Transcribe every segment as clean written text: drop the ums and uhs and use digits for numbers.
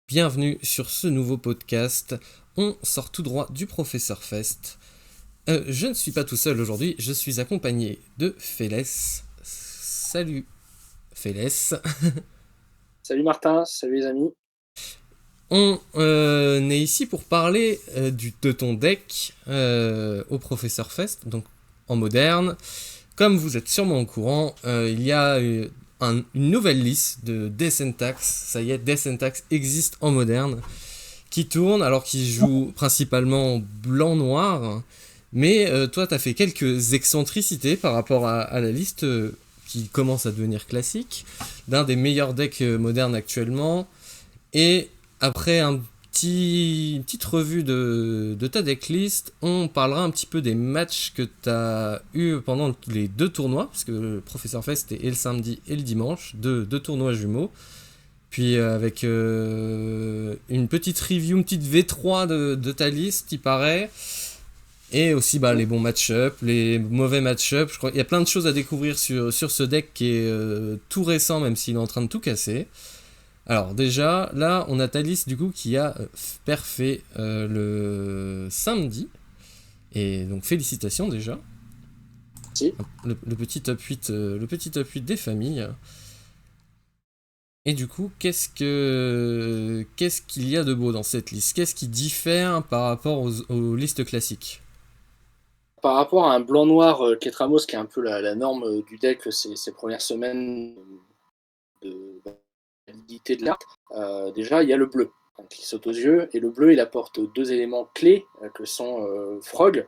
Bienvenue sur ce nouveau podcast. On sort tout droit du Professeur Fest. Je ne suis pas tout seul aujourd'hui, je suis accompagné de Félès. Salut Félès. Salut Martin, salut les amis. On est ici pour parler de ton deck au Professeur Fest, donc en moderne. Comme vous êtes sûrement au courant, il y a une nouvelle liste de Death and Tax. Ça y est, Death and Tax existe en moderne, qui tourne, alors qu'il joue principalement en blanc-noir. Mais toi, t'as fait quelques excentricités par rapport à la liste qui commence à devenir classique, d'un des meilleurs decks modernes actuellement. Et après une petite revue de ta decklist, on parlera un petit peu des matchs que tu as eu pendant les deux tournois, parce que le Professeur Fest était et le samedi et le dimanche, deux tournois jumeaux. Puis avec une petite review, une petite V3 de ta liste, il paraît. Et aussi les bons match-up, les mauvais match-up. Je crois qu'il y a plein de choses à découvrir sur ce deck qui est tout récent, même s'il est en train de tout casser. Alors déjà, là, on a ta liste du coup qui a perfait le samedi. Et donc félicitations déjà. Si. Le petit top 8, le petit top 8 des familles. Et du coup, qu'est-ce qu'il y a de beau dans cette liste? Qu'est-ce qui diffère par rapport aux listes classiques? Par rapport à un blanc-noir Ketramos, qui est un peu la norme du deck ces premières semaines de validité de l'art, déjà il y a le bleu qui saute aux yeux. Et le bleu, il apporte deux éléments clés que sont Frog,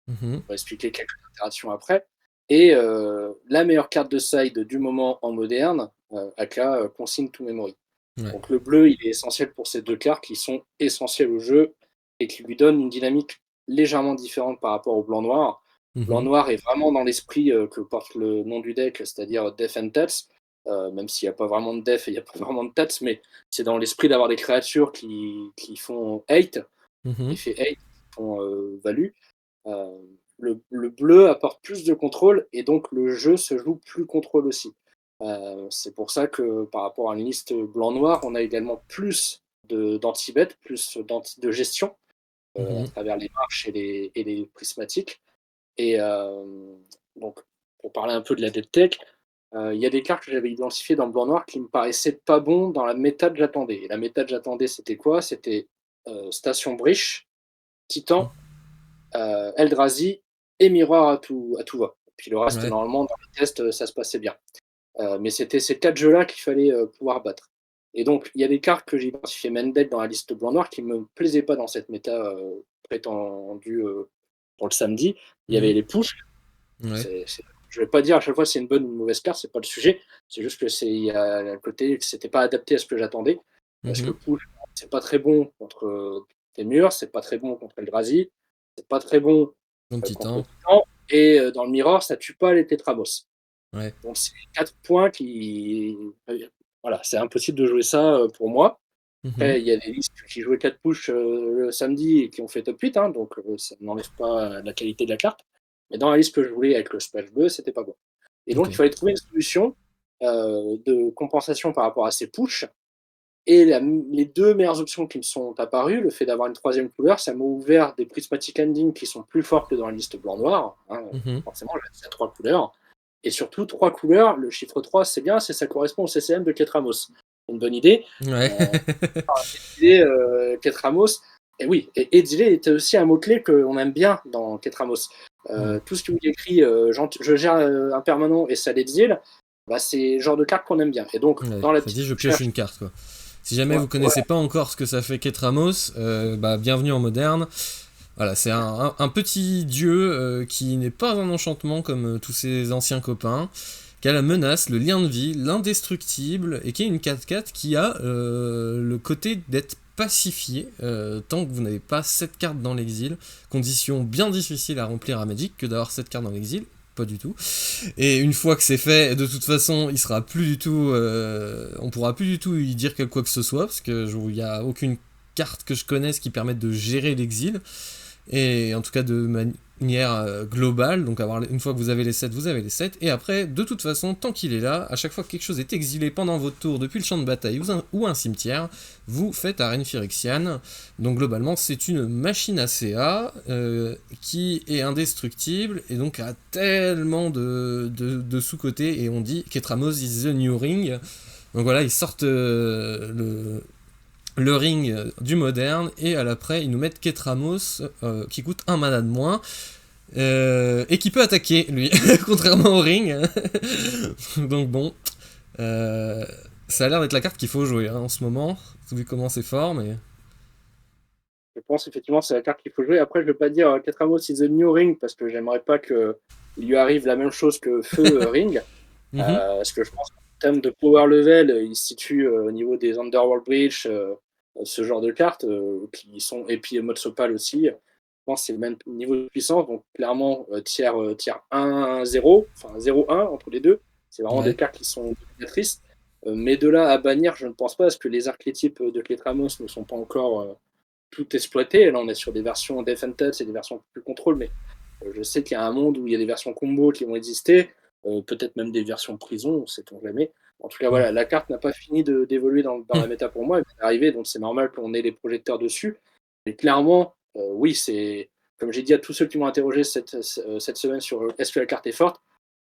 Mhm. on va expliquer quelques itérations après, et la meilleure carte de side du moment en moderne, aka Consigne to Memory. Ouais. Donc le bleu, il est essentiel pour ces deux cartes qui sont essentielles au jeu et qui lui donnent une dynamique légèrement différente par rapport au blanc-noir. Mhm. Blanc-noir est vraiment dans l'esprit que porte le nom du deck, c'est-à-dire Death and Tats, même s'il n'y a pas vraiment de Death et il n'y a pas vraiment de Tats, mais c'est dans l'esprit d'avoir des créatures qui font hate, Mhm. effet hate, qui font value. Euh, le bleu apporte plus de contrôle et donc le jeu se joue plus contrôle aussi. C'est pour ça que par rapport à une liste blanc-noir, on a également plus d'anti-bet, plus de gestion à Mhm. travers les marches et les prismatiques. Et donc, pour parler un peu de la dead tech, il y a des cartes que j'avais identifiées dans le blanc-noir qui me paraissaient pas bons dans la méta de j'attendais. Et la méta de j'attendais, c'était quoi? C'était Station Briche, Titan, Eldrazi et Miroir à tout va. Puis le reste, Ouais. normalement, dans les tests, ça se passait bien. Mais c'était ces quatre jeux-là qu'il fallait pouvoir battre. Et donc, il y a des cartes que j'ai identifiées main deck dans la liste blanc-noir qui ne me plaisaient pas dans cette méta prétendue pour le samedi. Il y avait Mhm. les push. Ouais. Je ne vais pas dire à chaque fois si c'est une bonne ou une mauvaise carte, c'est pas le sujet. C'est juste que il y a un côté que c'était pas adapté à ce que j'attendais. Parce que Mhm. push, c'est pas très bon contre les murs, c'est pas très bon contre Eldrazi, c'est pas très bon Bon contre titan. Titan. Et dans le mirror, ça tue pas les Tétramos. Ouais. Donc c'est 4 points qui. Voilà, c'est impossible de jouer ça pour moi. Mhm. Après, il y a des listes qui jouaient 4 push le samedi et qui ont fait top 8, hein, donc ça n'enlève pas la qualité de la carte. Mais dans la liste que je voulais avec le splash bleu, c'était pas bon. Et donc Ok. il fallait trouver une solution de compensation par rapport à ces push. Et les deux meilleures options qui me sont apparues, le fait d'avoir une troisième couleur, ça m'a ouvert des prismatic endings qui sont plus fortes que dans la liste blanc-noir. Hein. Mhm. Forcément, j'ai accès à 3 couleurs. Et surtout, 3 couleurs, le chiffre 3, c'est bien, ça correspond au CCM de Ketramos. Une bonne idée. Ouais. Et Ketramos, et oui, et Exilé était aussi un mot-clé qu'on aime bien dans Ketramos. Hmm. Tout ce qui vous écrit je gère un permanent et ça l'exile, bah, c'est le genre de carte qu'on aime bien. Et donc, Ouais. dans la Ça petite dit je pioche recherche, une carte quoi. Si jamais ouais, vous connaissez voilà, pas encore ce que ça fait Ketramos, bienvenue en moderne. Voilà, c'est un petit dieu qui n'est pas un enchantement comme tous ses anciens copains, qui a la menace, le lien de vie, l'indestructible, et qui est une 4-4 qui a le côté d'être pacifié tant que vous n'avez pas cette carte dans l'exil. Condition bien difficile à remplir à Magic que d'avoir cette carte dans l'exil. Pas du tout. Et une fois que c'est fait, de toute façon, il sera plus du tout. On pourra plus du tout lui dire quoi que ce soit, parce que il n'y a aucune carte que je connaisse qui permette de gérer l'exil. Et en tout cas, globale, donc une fois que vous avez les 7, vous avez les 7, et après, de toute façon, tant qu'il est là, à chaque fois que quelque chose est exilé pendant votre tour depuis le champ de bataille ou un cimetière, vous faites Arène Phyrexian. Donc globalement, c'est une machine ACA qui est indestructible, et donc a tellement de sous-côtés, et on dit Ketramos is the new ring. Donc voilà, ils sortent le ring du moderne, et à l'après ils nous mettent Ketramos qui coûte 1 mana de moins et qui peut attaquer lui contrairement au ring. Donc bon, ça a l'air d'être la carte qu'il faut jouer en ce moment, vu comment c'est fort, mais Je pense effectivement que c'est la carte qu'il faut jouer. Après, je ne vais pas dire Ketramos is the new ring parce que j'aimerais pas qu'il lui arrive la même chose que Feu Ring. Parce que je pense qu'en termes de power level, il se situe au niveau des Underworld Breach, ce genre de cartes qui sont, et puis mode Sopal aussi. Je pense que c'est le même niveau de puissance, donc clairement tiers 1-0, enfin 0-1 entre les deux. C'est vraiment des cartes qui sont dominatrices. Mais de là à bannir, je ne pense pas, parce que les archétypes de Ketramos ne sont pas encore tout exploités. Là, on est sur des versions Defended, c'est des versions plus contrôle, mais je sais qu'il y a un monde où il y a des versions combo qui vont exister. Peut-être même des versions prison, sait-on jamais. En tout cas, voilà, la carte n'a pas fini d'évoluer dans la méta pour moi. Elle est arrivée, donc c'est normal qu'on ait les projecteurs dessus. Mais clairement, oui, c'est comme j'ai dit à tous ceux qui m'ont interrogé cette semaine sur est-ce que la carte est forte,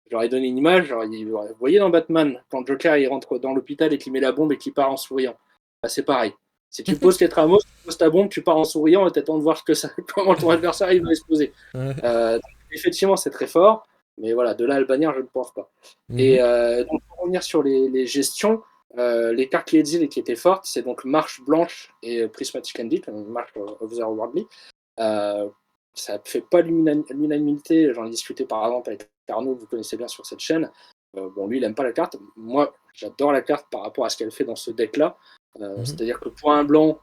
je leur ai donné une image. Vous voyez dans Batman, quand Joker il rentre dans l'hôpital et qu'il met la bombe et qu'il part en souriant, bah, c'est pareil. Si tu poses Ketramos, tu poses ta bombe, tu pars en souriant et t'attends de voir comment ton adversaire il va exploser. Effectivement, c'est très fort. Mais voilà, de là à le bannir, je ne pense pas. Et donc, pour revenir sur les gestions, les cartes qui exilent et qui étaient fortes, c'est donc Marche Blanche et Prismatic Endit, Marche Otherworldly. Ça ne fait pas l'unanimité, j'en ai discuté par exemple avec Arnaud, que vous connaissez bien sur cette chaîne. Bon, lui, il n'aime pas la carte. Moi, j'adore la carte par rapport à ce qu'elle fait dans ce deck-là. C'est-à-dire que pour un blanc,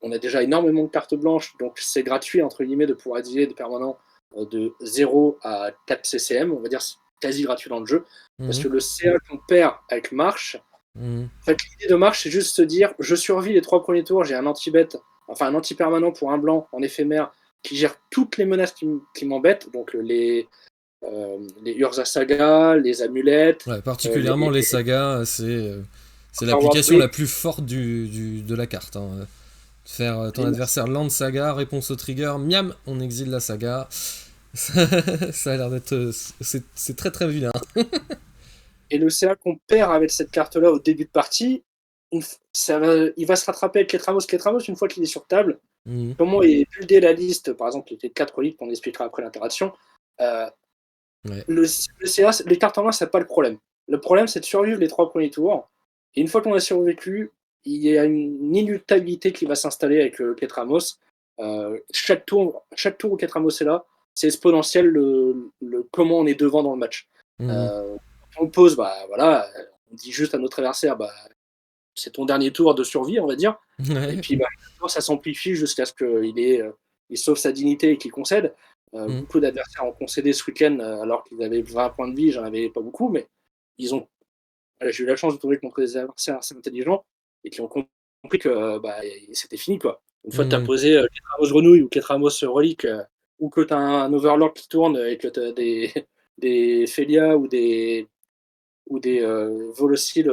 on a déjà énormément de cartes blanches, donc c'est gratuit, entre guillemets, de pouvoir exiler des permanents de 0 à 4 CCM, on va dire quasi gratuit dans le jeu, parce que le CA qu'on perd avec Marche, en fait, l'idée de Marche, c'est juste se dire, je survis les 3 premiers tours, j'ai un anti-bête, enfin un anti-permanent pour un blanc en éphémère, qui gère toutes les menaces qui m'embêtent, donc les Urza Saga, les amulettes. Ouais, particulièrement les sagas, c'est l'application la plus forte de la carte. Hein. Faire ton adversaire land saga, réponse au trigger, miam, on exile la saga. Ça a l'air d'être. C'est très très vilain. Et le CA qu'on perd avec cette carte-là au début de partie, il va se rattraper avec Ketramos. Ketramos, une fois qu'il est sur table, comment il est buildé la liste, par exemple, les 4 lits qu'on expliquera après l'interaction. Le CA, les cartes en main, c'est pas le problème. Le problème, c'est de survivre les 3 premiers tours. Et une fois qu'on a survécu, il y a une inéluctabilité qui va s'installer avec le Ketramos. Chaque tour où Ketramos est là, c'est exponentiel le comment on est devant dans le match. On pose, bah voilà, on dit juste à notre adversaire, bah c'est ton dernier tour de survie, on va dire. Et puis bah, ça s'amplifie jusqu'à ce qu'il sauve sa dignité et qu'il concède. Beaucoup d'adversaires ont concédé ce week-end alors qu'ils avaient 20 points de vie, j'en avais pas beaucoup, mais j'ai eu la chance de tomber contre des adversaires assez intelligents et qui ont compris que c'était fini, quoi. Une fois que tu as posé Ketramos Grenouille ou Ketramos Relique, ou que tu as un Overlord qui tourne et que tu as des Felia ou des Volocil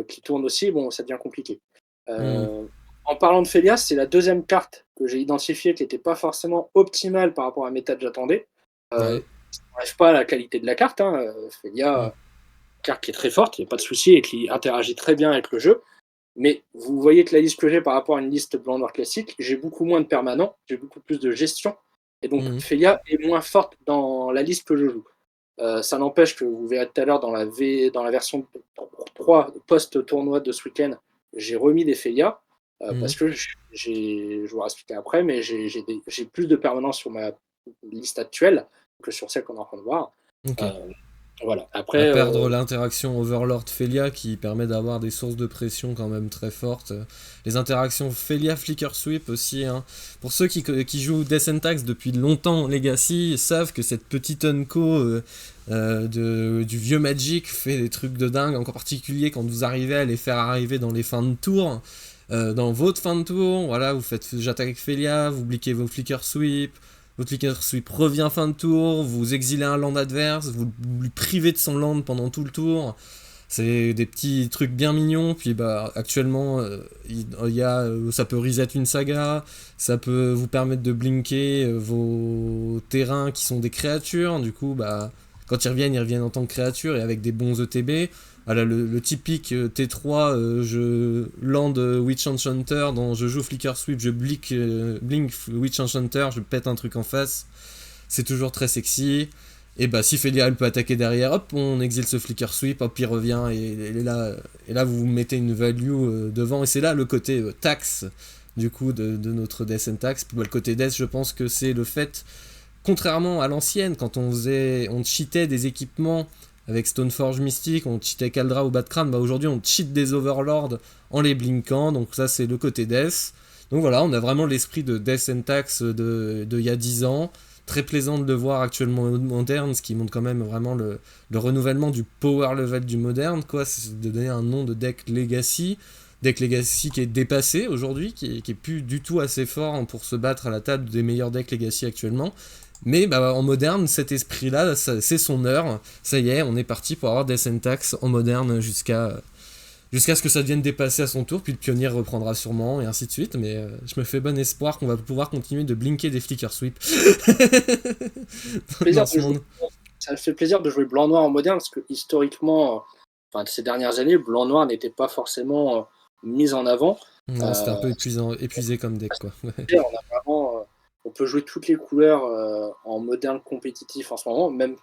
qui tournent aussi, bon, ça devient compliqué. En parlant de Felia, c'est la deuxième carte que j'ai identifiée qui n'était pas forcément optimale par rapport à la méta que j'attendais. Ça n'enlève pas la qualité de la carte. Felia, carte qui est très forte, il n'y a pas de souci, et qui interagit très bien avec le jeu. Mais vous voyez que la liste que j'ai par rapport à une liste blanc-noir classique, j'ai beaucoup moins de permanents, j'ai beaucoup plus de gestion. Et donc, Felia est moins forte dans la liste que je joue. Ça n'empêche que vous verrez tout à l'heure dans la version 3 post-tournoi de ce week-end, j'ai remis des Felia parce que je vous expliquer après, mais j'ai plus de permanence sur ma liste actuelle que sur celle qu'on est en train de voir. Voilà. Après, perdre l'interaction Overlord Felia qui permet d'avoir des sources de pression quand même très fortes. Les interactions Felia Flicker Sweep aussi. Hein. Pour ceux qui jouent Death and Tax depuis longtemps, Legacy, savent que cette petite unco du vieux Magic fait des trucs de dingue, en particulier quand vous arrivez à les faire arriver dans les fins de tour. Dans votre fin de tour, voilà, vous faites j'attaque avec Felia, vous bliquez vos Flicker Sweep. votre Flicker Sweep revient fin de tour, vous exilez un land adverse, vous lui privez de son land pendant tout le tour. C'est des petits trucs bien mignons. Puis bah actuellement, ça peut reset une saga, ça peut vous permettre de blinker vos terrains qui sont des créatures. Du coup, bah quand ils reviennent en tant que créatures et avec des bons ETB. Voilà, le typique T3, je land Witch Enchanter, je joue Flicker Sweep, je blink Witch Enchanter, je pète un truc en face. C'est toujours très sexy. Et bah si Fédéral peut attaquer derrière, hop, on exile ce Flicker Sweep, hop, il revient, et là vous mettez une value devant, et c'est là le côté taxe, du coup, de notre Death and Tax. Puis, bah, le côté Death, je pense que c'est le fait, contrairement à l'ancienne, quand on cheatait des équipements avec Stoneforge Mystique, on cheatait Kaldra ou Batcran, bah aujourd'hui on cheat des Overlords en les blinkant, donc ça c'est le côté Death. Donc voilà, on a vraiment l'esprit de Death and Tax de il y a 10 ans. Très plaisant de le voir actuellement au moderne, ce qui montre quand même vraiment le renouvellement du power level du moderne, quoi. C'est de donner un nom de deck Legacy. Deck Legacy qui est dépassé aujourd'hui, qui est plus du tout assez fort pour se battre à la table des meilleurs decks Legacy actuellement. Mais bah, en moderne, cet esprit-là, c'est son heure. Ça y est, on est parti pour avoir Death and Tax en moderne jusqu'à ce que ça devienne dépassé à son tour, puis le pionnier reprendra sûrement, et ainsi de suite, mais je me fais bon espoir qu'on va pouvoir continuer de blinker des Flicker Sweep. Ça fait plaisir de jouer blanc-noir en moderne, parce que historiquement, ces dernières années, blanc-noir n'était pas forcément mis en avant. Non, c'était un peu épuisé comme deck, quoi. On peut jouer toutes les couleurs en moderne compétitif en ce moment, même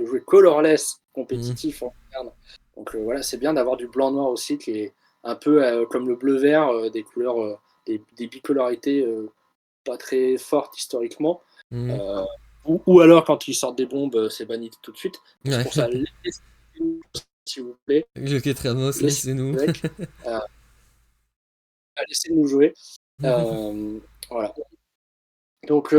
jouer colorless compétitif en moderne. Donc voilà, c'est bien d'avoir du blanc-noir aussi, qui est un peu comme le bleu-vert, des couleurs, des bicolorités pas très fortes historiquement. Ou alors, quand ils sortent des bombes, c'est banni tout de suite. C'est pour ça, laissez-nous, s'il vous plaît. Le Ketramos, laissez-nous. Laissez-nous jouer. Voilà. Donc,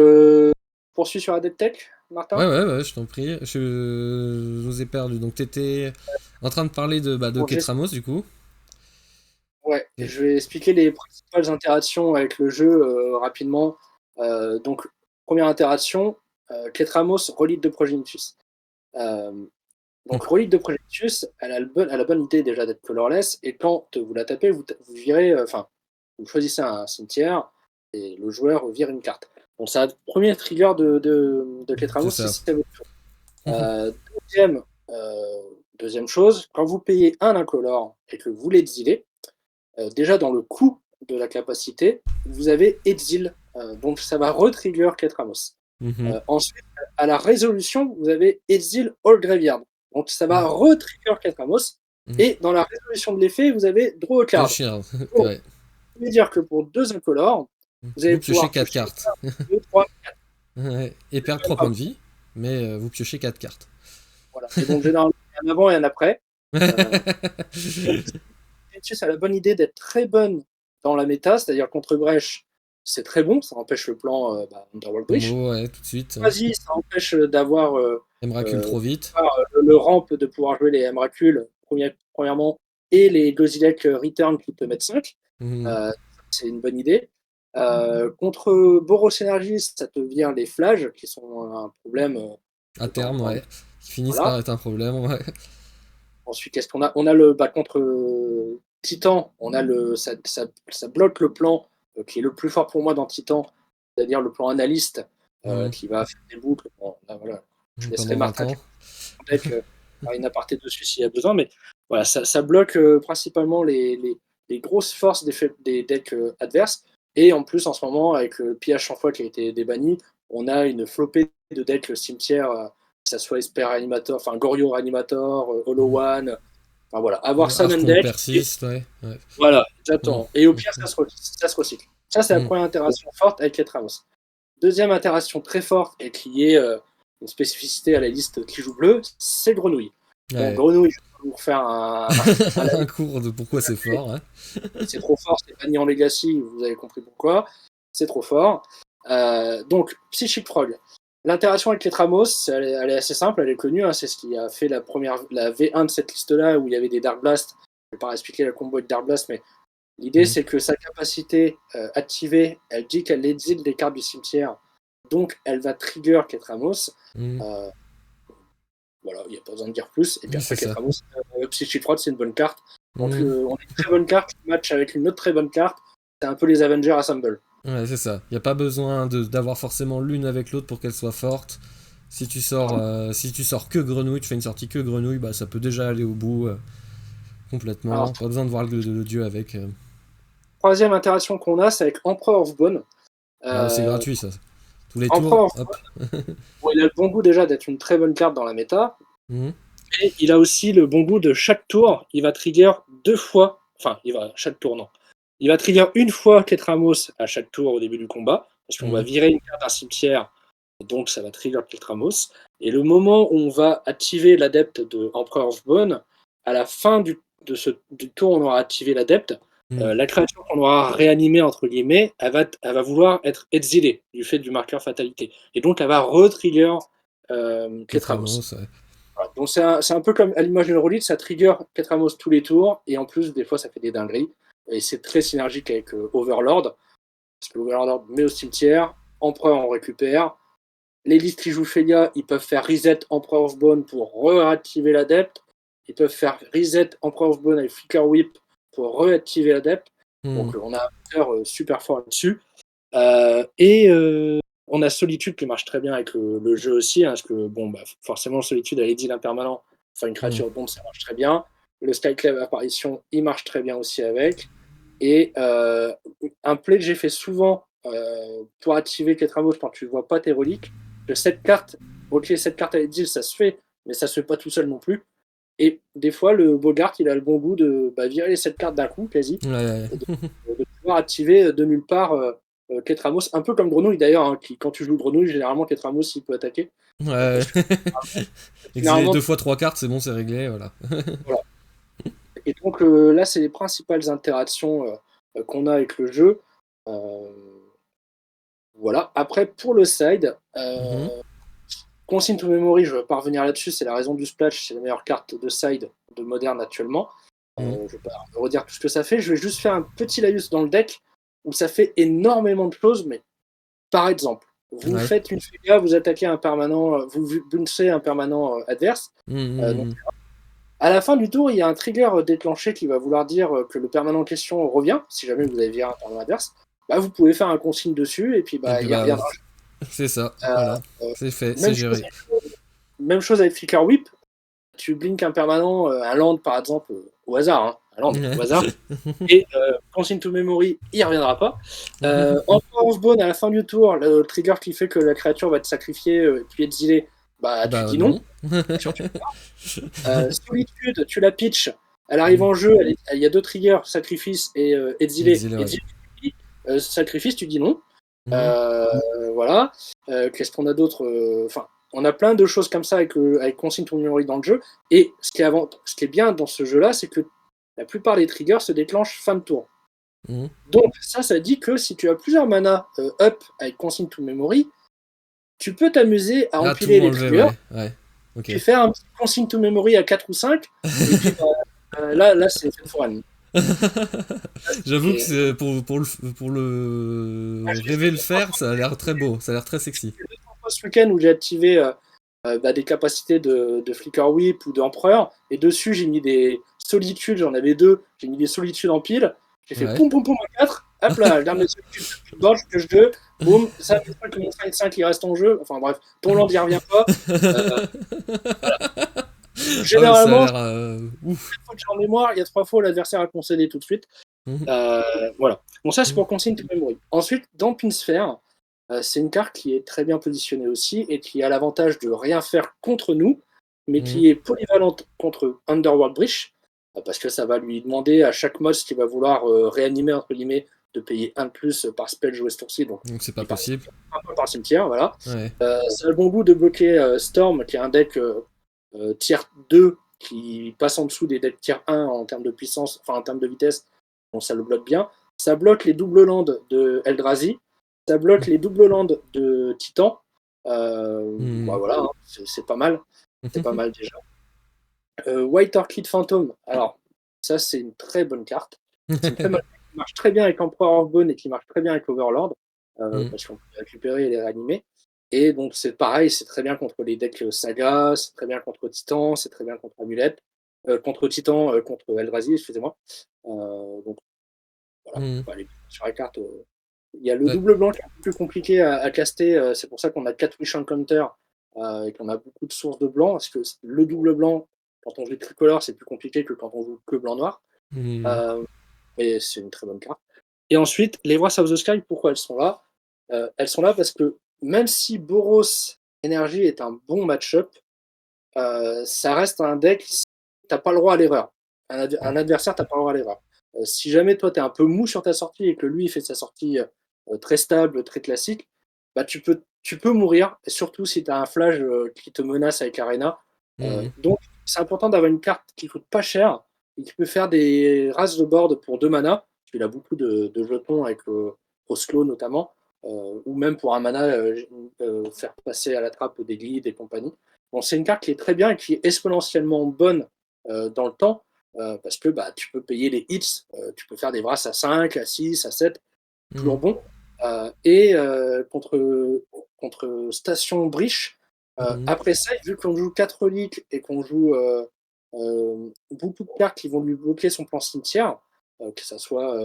poursuis sur Adept Tech, Martin. Ouais, je t'en prie. Je vous ai perdu. Donc, t'étais en train de parler de Ketramos, du coup. Ouais, je vais expliquer les principales interactions avec le jeu rapidement. Donc, première interaction, Ketramos, Relique de Progenitus. Donc, Relique de Progenitus, elle a la bonne idée déjà d'être colorless, et quand vous la tapez, vous virez, vous choisissez un cimetière, et le joueur vire une carte. Donc, c'est le premier trigger de Ketramos, si c'est votre tour. Deuxième chose, quand vous payez un incolore et que vous l'exilez, déjà dans le coût de la capacité, vous avez exil, donc ça va retrigger Ketramos. Ensuite, à la résolution, vous avez exil All Graveyard, donc ça va retrigger Ketramos. Et dans la résolution de l'effet, vous avez Draw a Card. Ça veut dire que pour 2 incolores, vous allez piocher 4 cartes. 2, 3, 4. Et perdre 3 points de vie, mais vous piochez 4 cartes. Voilà. Et donc généralement, il y a un avant et un après. Ventus a la bonne idée d'être très bonne dans la méta, c'est-à-dire contre Breach, c'est très bon, ça empêche le plan Underworld Breach. Ouais, tout de suite. Vas-y, ça empêche d'avoir Emrakul trop vite. Le ramp de pouvoir jouer les Emrakul, premièrement, et les Gozilek Return qui te mettent 5. C'est une bonne idée. Contre Boros Energy, ça te vient les flash qui sont un problème. À terme, ouais. Qui finissent par être un problème, ouais. Ensuite, qu'est-ce qu'on a? On a contre Titan, on a ça bloque le plan qui est le plus fort pour moi dans Titan, c'est-à-dire le plan analyste qui va faire des boucles. Bon, là, voilà, je laisserai Martin faire une aparté dessus s'il y a besoin, mais voilà, ça bloque principalement les grosses forces des decks adverses. Et en plus, en ce moment, avec le pillage 100 fois qui a été débanni, on a une flopée de decks cimetière, que ça soit Esper Animator, enfin Goryo Animator, Hollow One, enfin voilà, avoir ça même deck. Persiste, ouais. Voilà, exactement. Et au pire, ça se recycle. Ça, c'est la première interaction forte avec Ketramos. Deuxième interaction très forte et qui est une spécificité à la liste qui joue bleu, c'est Grenouille. Ouais. Donc, Grenouille, je vais vous refaire un cours de pourquoi c'est fort. Hein. C'est trop fort, c'est banni en Legacy, vous avez compris pourquoi. C'est trop fort. Donc, Psychic Frog. L'interaction avec Ketramos, elle est assez simple, elle est connue, hein, c'est ce qui a fait la V1 de cette liste-là, où il y avait des Dark Blast. Je ne vais pas expliquer la combo de Dark Blast, mais l'idée c'est que sa capacité activée, elle dit qu'elle exile des cartes du cimetière donc elle va trigger Ketramos. Mhm. Voilà, il n'y a pas besoin de dire plus. Et puis Oui, après, c'est ça. Ketramos, Psychic Froid, c'est une bonne carte. Donc Mhm. on a une très bonne carte qui match avec une autre très bonne carte. C'est un peu les Avengers Assemble. Ouais, c'est ça. Il n'y a pas besoin d'avoir forcément l'une avec l'autre pour qu'elle soit forte. Si tu sors que grenouille, tu fais une sortie que grenouille, bah ça peut déjà aller au bout Alors, complètement. Pas besoin de voir le dieu avec. troisième interaction qu'on a, c'est avec Emperor of Bone. Ah, c'est Euh, gratuit ça. Tous les Emperor tours, of hop. Bone, il a le bon goût déjà d'être une très bonne carte dans la méta. Mhm. Et il a aussi le bon goût de chaque tour, il va trigger 2 fois. Enfin, chaque tour, non. Il va trigger une fois Ketramos à chaque tour au début du combat, parce qu'on va Mhm. virer une carte d'un cimetière, donc ça va trigger Ketramos. Et le moment où on va activer l'adepte de Emperor of Bone, à la fin du tour où on aura activé l'adepte, Mhm. la créature qu'on aura réanimée, entre guillemets, elle va vouloir être exilée du fait du marqueur fatalité. Et donc elle va re-trigger Ketramos. Ketramos, ouais. Voilà. Donc c'est un peu comme à l'image d'une Rollit, ça trigger Ketramos tous les tours, et en plus, des fois, ça fait des dingueries. Et c'est très synergique avec Overlord, parce que Overlord met au cimetière, Empereur en récupère. Les listes qui jouent Felia, ils peuvent faire reset Emperor of Bone pour réactiver l'adepte. Ils peuvent faire reset Emperor of Bone avec Flicker Whip pour réactiver l'adepte. Mhm. Donc on a un moteur super fort là-dessus. Et on a Solitude qui marche très bien avec le jeu aussi, hein, parce que bon, bah, forcément, Solitude à l'exil impermanent, enfin une Mhm. créature bombe, ça marche très bien. Le Skyclave apparition, il marche très bien aussi avec. Et un play que j'ai fait souvent pour activer Ketramos quand tu ne vois pas tes reliques, que cette carte, ok, cette carte à l'exil, ça se fait, mais ça se fait pas tout seul non plus. Et des fois, le Bogart, il a le bon goût de virer les 7 cartes d'un coup, quasi, Ouais, et de pouvoir activer de nulle part Ketramos, un peu comme Grenouille d'ailleurs, hein, qui, quand tu joues Grenouille, généralement Ketramos il peut attaquer. ouais. Parce que Exiler généralement, deux fois trois cartes, c'est bon, c'est réglé, voilà. voilà. Et donc là, c'est les principales interactions qu'on a avec le jeu. Euh, voilà. Après, pour le side, Mhm. Consigne to Memory, je ne vais pas revenir là-dessus, c'est la raison du splash, c'est la meilleure carte de side de moderne actuellement. Mhm. Je ne vais pas redire tout ce que ça fait, je vais juste faire un petit laïus dans le deck où ça fait énormément de choses, mais par exemple, vous Ouais. faites une Félia, vous attaquez un permanent, vous bouncez un permanent adverse. Donc, Mhm. à la fin du tour, il y a un trigger déclenché qui va vouloir dire que le permanent en question revient. Si jamais vous avez viré un permanent adverse, bah, vous pouvez faire un consigne dessus et puis Et bah, puis il bah, reviendra. c'est ça, Euh, voilà. euh, C'est fait, c'est même, chose, géré. même chose avec Flicker Whip. Tu blinkes un permanent, un land par exemple, au hasard, hein, un land Ouais. au hasard, et Consigne to Memory, il reviendra pas. Emperor of Bone, à la fin du tour, le trigger qui fait que la créature va être sacrifiée et puis exilée, bah tu Bah dis non. non. Solitude, tu la pitch, elle arrive Mhm. en jeu, il y a deux triggers, sacrifice et exilé. Exilé, ouais. Exilé, sacrifice, tu dis non. Mhm. Voilà. Qu'est-ce qu'on a d'autre Enfin, on a plein de choses comme ça avec Consigne to Memory dans le jeu. Et ce qui est bien dans ce jeu-là, c'est que la plupart des triggers se déclenchent fin de tour. Mhm. Donc ça dit que si tu as plusieurs mana up avec Consigne to Memory, tu peux t'amuser à Ah, tout empiler les enlevé, triggers, ouais. Ouais. Ok. puis faire un petit Consigne to Memory à 4 ou 5, et puis bah, là c'est fait for fun. J'avoue que Et, pour je l'ai rêver fait le faire, ça a l'air très beau, ça a l'air très sexy. deux fois ce week-end où j'ai activé des capacités de Flicker Whip ou d'Empereur, et dessus j'ai mis des solitudes, j'en avais deux, j'ai mis des solitudes en pile, j'ai fait Ouais. poum poum poum à 4, hop là, je garde mes solitudes de bord, je pioche 2, boum, ça fait pas que mon 5-5 il reste en jeu, enfin bref, ton land il revient pas. Euh, Ah ouais, ça a Généralement, l'air ouf. fois que j'ai en mémoire, il y a 3 fois où l'adversaire a concédé tout de suite. Mhm. Voilà. Bon, ça, c'est Mhm. pour Consigne to Memory. Ensuite, dans Pinsphere, c'est une carte qui est très bien positionnée aussi et qui a l'avantage de rien faire contre nous, mais Mhm. qui est polyvalente contre Underworld Breach, parce que ça va lui demander à chaque mode qui va vouloir réanimer, entre guillemets, de payer un de plus par spell joué ce tour-ci. Donc, Donc c'est pas il part possible. un peu par le cimetière, voilà. Ouais. Ça a le bon goût de bloquer Storm, qui est un deck tier 2 qui passe en dessous des decks tier 1 en termes de puissance, enfin en termes de vitesse, donc ça le bloque bien. Ça bloque les double landes de Eldrazi, ça bloque les double landes de Titan. Bah Mhm. voilà, hein, c'est pas mal, c'est pas mal déjà. White Orchid Phantom, alors ça c'est une très bonne carte. C'est une très bonne carte qui marche très bien avec Emperor of Bone et qui marche très bien avec Overlord, Mhm. parce qu'on peut les récupérer et les réanimer. Et donc c'est pareil, c'est très bien contre les decks Saga, c'est très bien contre Titan, c'est très bien contre Amulette, contre Titan, contre Eldrazi, excusez-moi. Donc voilà, Mhm. faut aller sur la carte. Il y a le Ouais. double blanc qui est un peu plus compliqué à caster, c'est pour ça qu'on a 4 Wish Encounter et qu'on a beaucoup de sources de blanc, parce que le double blanc, quand on joue tricolore, c'est plus compliqué que quand on joue que blanc-noir. Mhm. Mais c'est une très bonne carte. Et ensuite, les Wraths of the Sky, pourquoi elles sont là? Elles sont là parce que même si Boros Energy est un bon match-up, ça reste un deck, t'as pas le droit à l'erreur. Un adversaire, t'as pas le droit à l'erreur. Si jamais toi, tu es un peu mou sur ta sortie et que lui, il fait sa sortie très stable, très classique, bah, tu peux mourir, et surtout si tu as un flash qui te menace avec Arena. Mhm. Donc, c'est important d'avoir une carte qui coûte pas cher et qui peut faire des races de board pour 2 mana. Il a beaucoup de jetons avec Oslo notamment, ou même pour un mana, faire passer à la trappe des guides et compagnie. Bon, c'est une carte qui est très bien et qui est exponentiellement bonne dans le temps, parce que bah, tu peux payer les hits, tu peux faire des brasses à 5, à 6, à 7, toujours Mhm. bon. Et contre Station Briche, Mhm. après ça, vu qu'on joue 4 reliques et qu'on joue beaucoup de cartes qui vont lui bloquer son plan cimetière, que ça soit.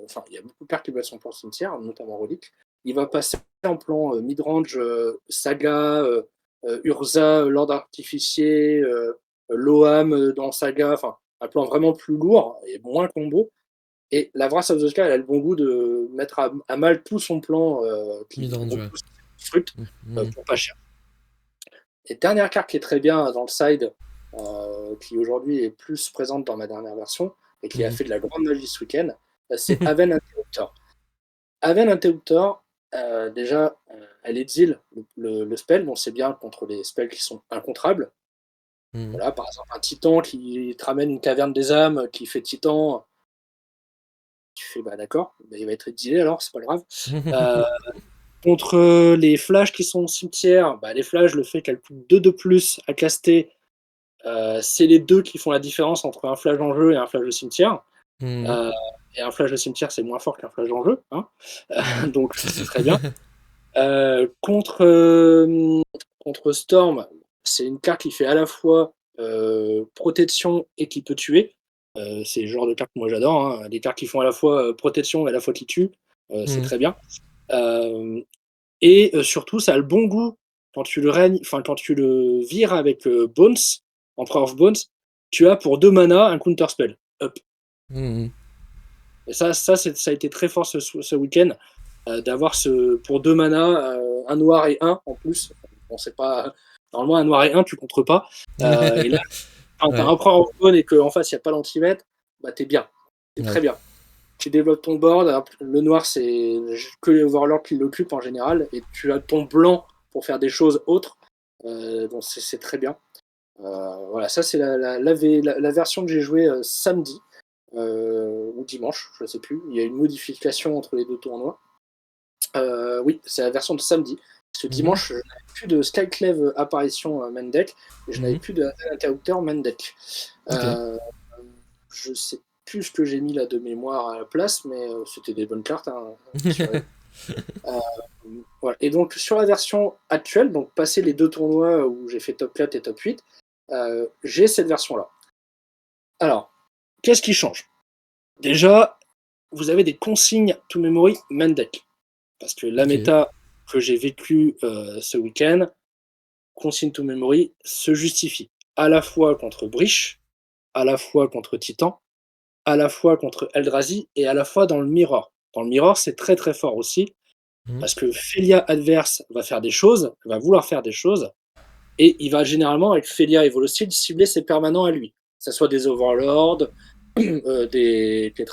Enfin, il y a beaucoup de cartes qui bloquent son plan cimetière, notamment reliques. Il va passer en plan midrange, Saga, Urza, Lord Artificier, Loam dans Saga, enfin, un plan vraiment plus lourd et moins combo. Et la Wrath of the Sky, elle a le bon goût de mettre à mal tout son plan qui Midrange, ouais. repousse Fruit Mhm. pour pas cher. Et dernière carte qui est très bien dans le side, qui aujourd'hui est plus présente dans ma dernière version, et qui a Mhm. fait de la grande magie ce week-end, c'est Aven Interruptor. Aven Interruptor, déjà, elle exile le spell, donc c'est bien contre les spells qui sont incontrables. Mhm. Voilà, par exemple, un titan qui te ramène une caverne des âmes, qui fait titan, tu fais bah d'accord, bah, il va être exilé alors, c'est pas grave. Euh, Contre les flashs qui sont au cimetière, bah, les flashs, le fait qu'elles coûtent 2 de plus à caster, c'est les deux qui font la différence entre un flash en jeu et un flash de cimetière. Mhm. Euh, et un flash de cimetière, c'est moins fort qu'un flash en jeu. Hein. Mhm. Donc c'est très bien. Contre, contre Storm, c'est une carte qui fait à la fois protection et qui peut tuer. C'est le genre de carte que moi j'adore. Hein. Des cartes qui font à la fois protection et à la fois qui tuent. C'est Mhm. très bien. Et surtout, ça a le bon goût quand tu le vires avec Bones, Emperor of Bones, tu as pour 2 mana un counter spell. Hop. Mhm. Et ça a été très fort ce week-end, d'avoir pour 2 mana, un noir et un en plus. Bon, c'est pas. Normalement, un noir et un, tu contres pas. Et là, quand tu as Ouais, Emperor of Bones et qu'en face, il n'y a pas l'anti-vet, bah, t'es bien. T'es très ouais. bien. Tu développes ton board. Alors, le noir, c'est que les overlords qui l'occupent en général. Et tu as ton blanc pour faire des choses autres. Donc, c'est très bien. Voilà, ça, c'est la version que j'ai jouée samedi ou dimanche, je ne sais plus. Il y a une modification entre les deux tournois. Oui, c'est la version de samedi. Parce que Mhm. dimanche, je n'avais plus de Skyclave apparition main deck et je n'avais Mhm. plus d'interrupteur main deck. Ok. Euh, je sais plus ce que j'ai mis là de mémoire à la place, mais c'était des bonnes cartes, hein, rassurez-vous. Euh, voilà. Et donc sur la version actuelle, donc passé les deux tournois où j'ai fait top 4 et top 8, j'ai cette version-là. Alors, qu'est-ce qui change? Déjà, vous avez des consignes to memory main deck. Parce que la Ok. méta que j'ai vécue ce week-end, consigne to memory, se justifie. À la fois contre Breach, à la fois contre Titan, à la fois contre Eldrazi et à la fois dans le Mirror. Dans le Mirror, c'est très très fort aussi, Mhm. parce que Felia adverse va faire des choses, va vouloir faire des choses, et il va généralement, avec Felia et Volocid, cibler ses permanents à lui. Que ce soit des Overlords,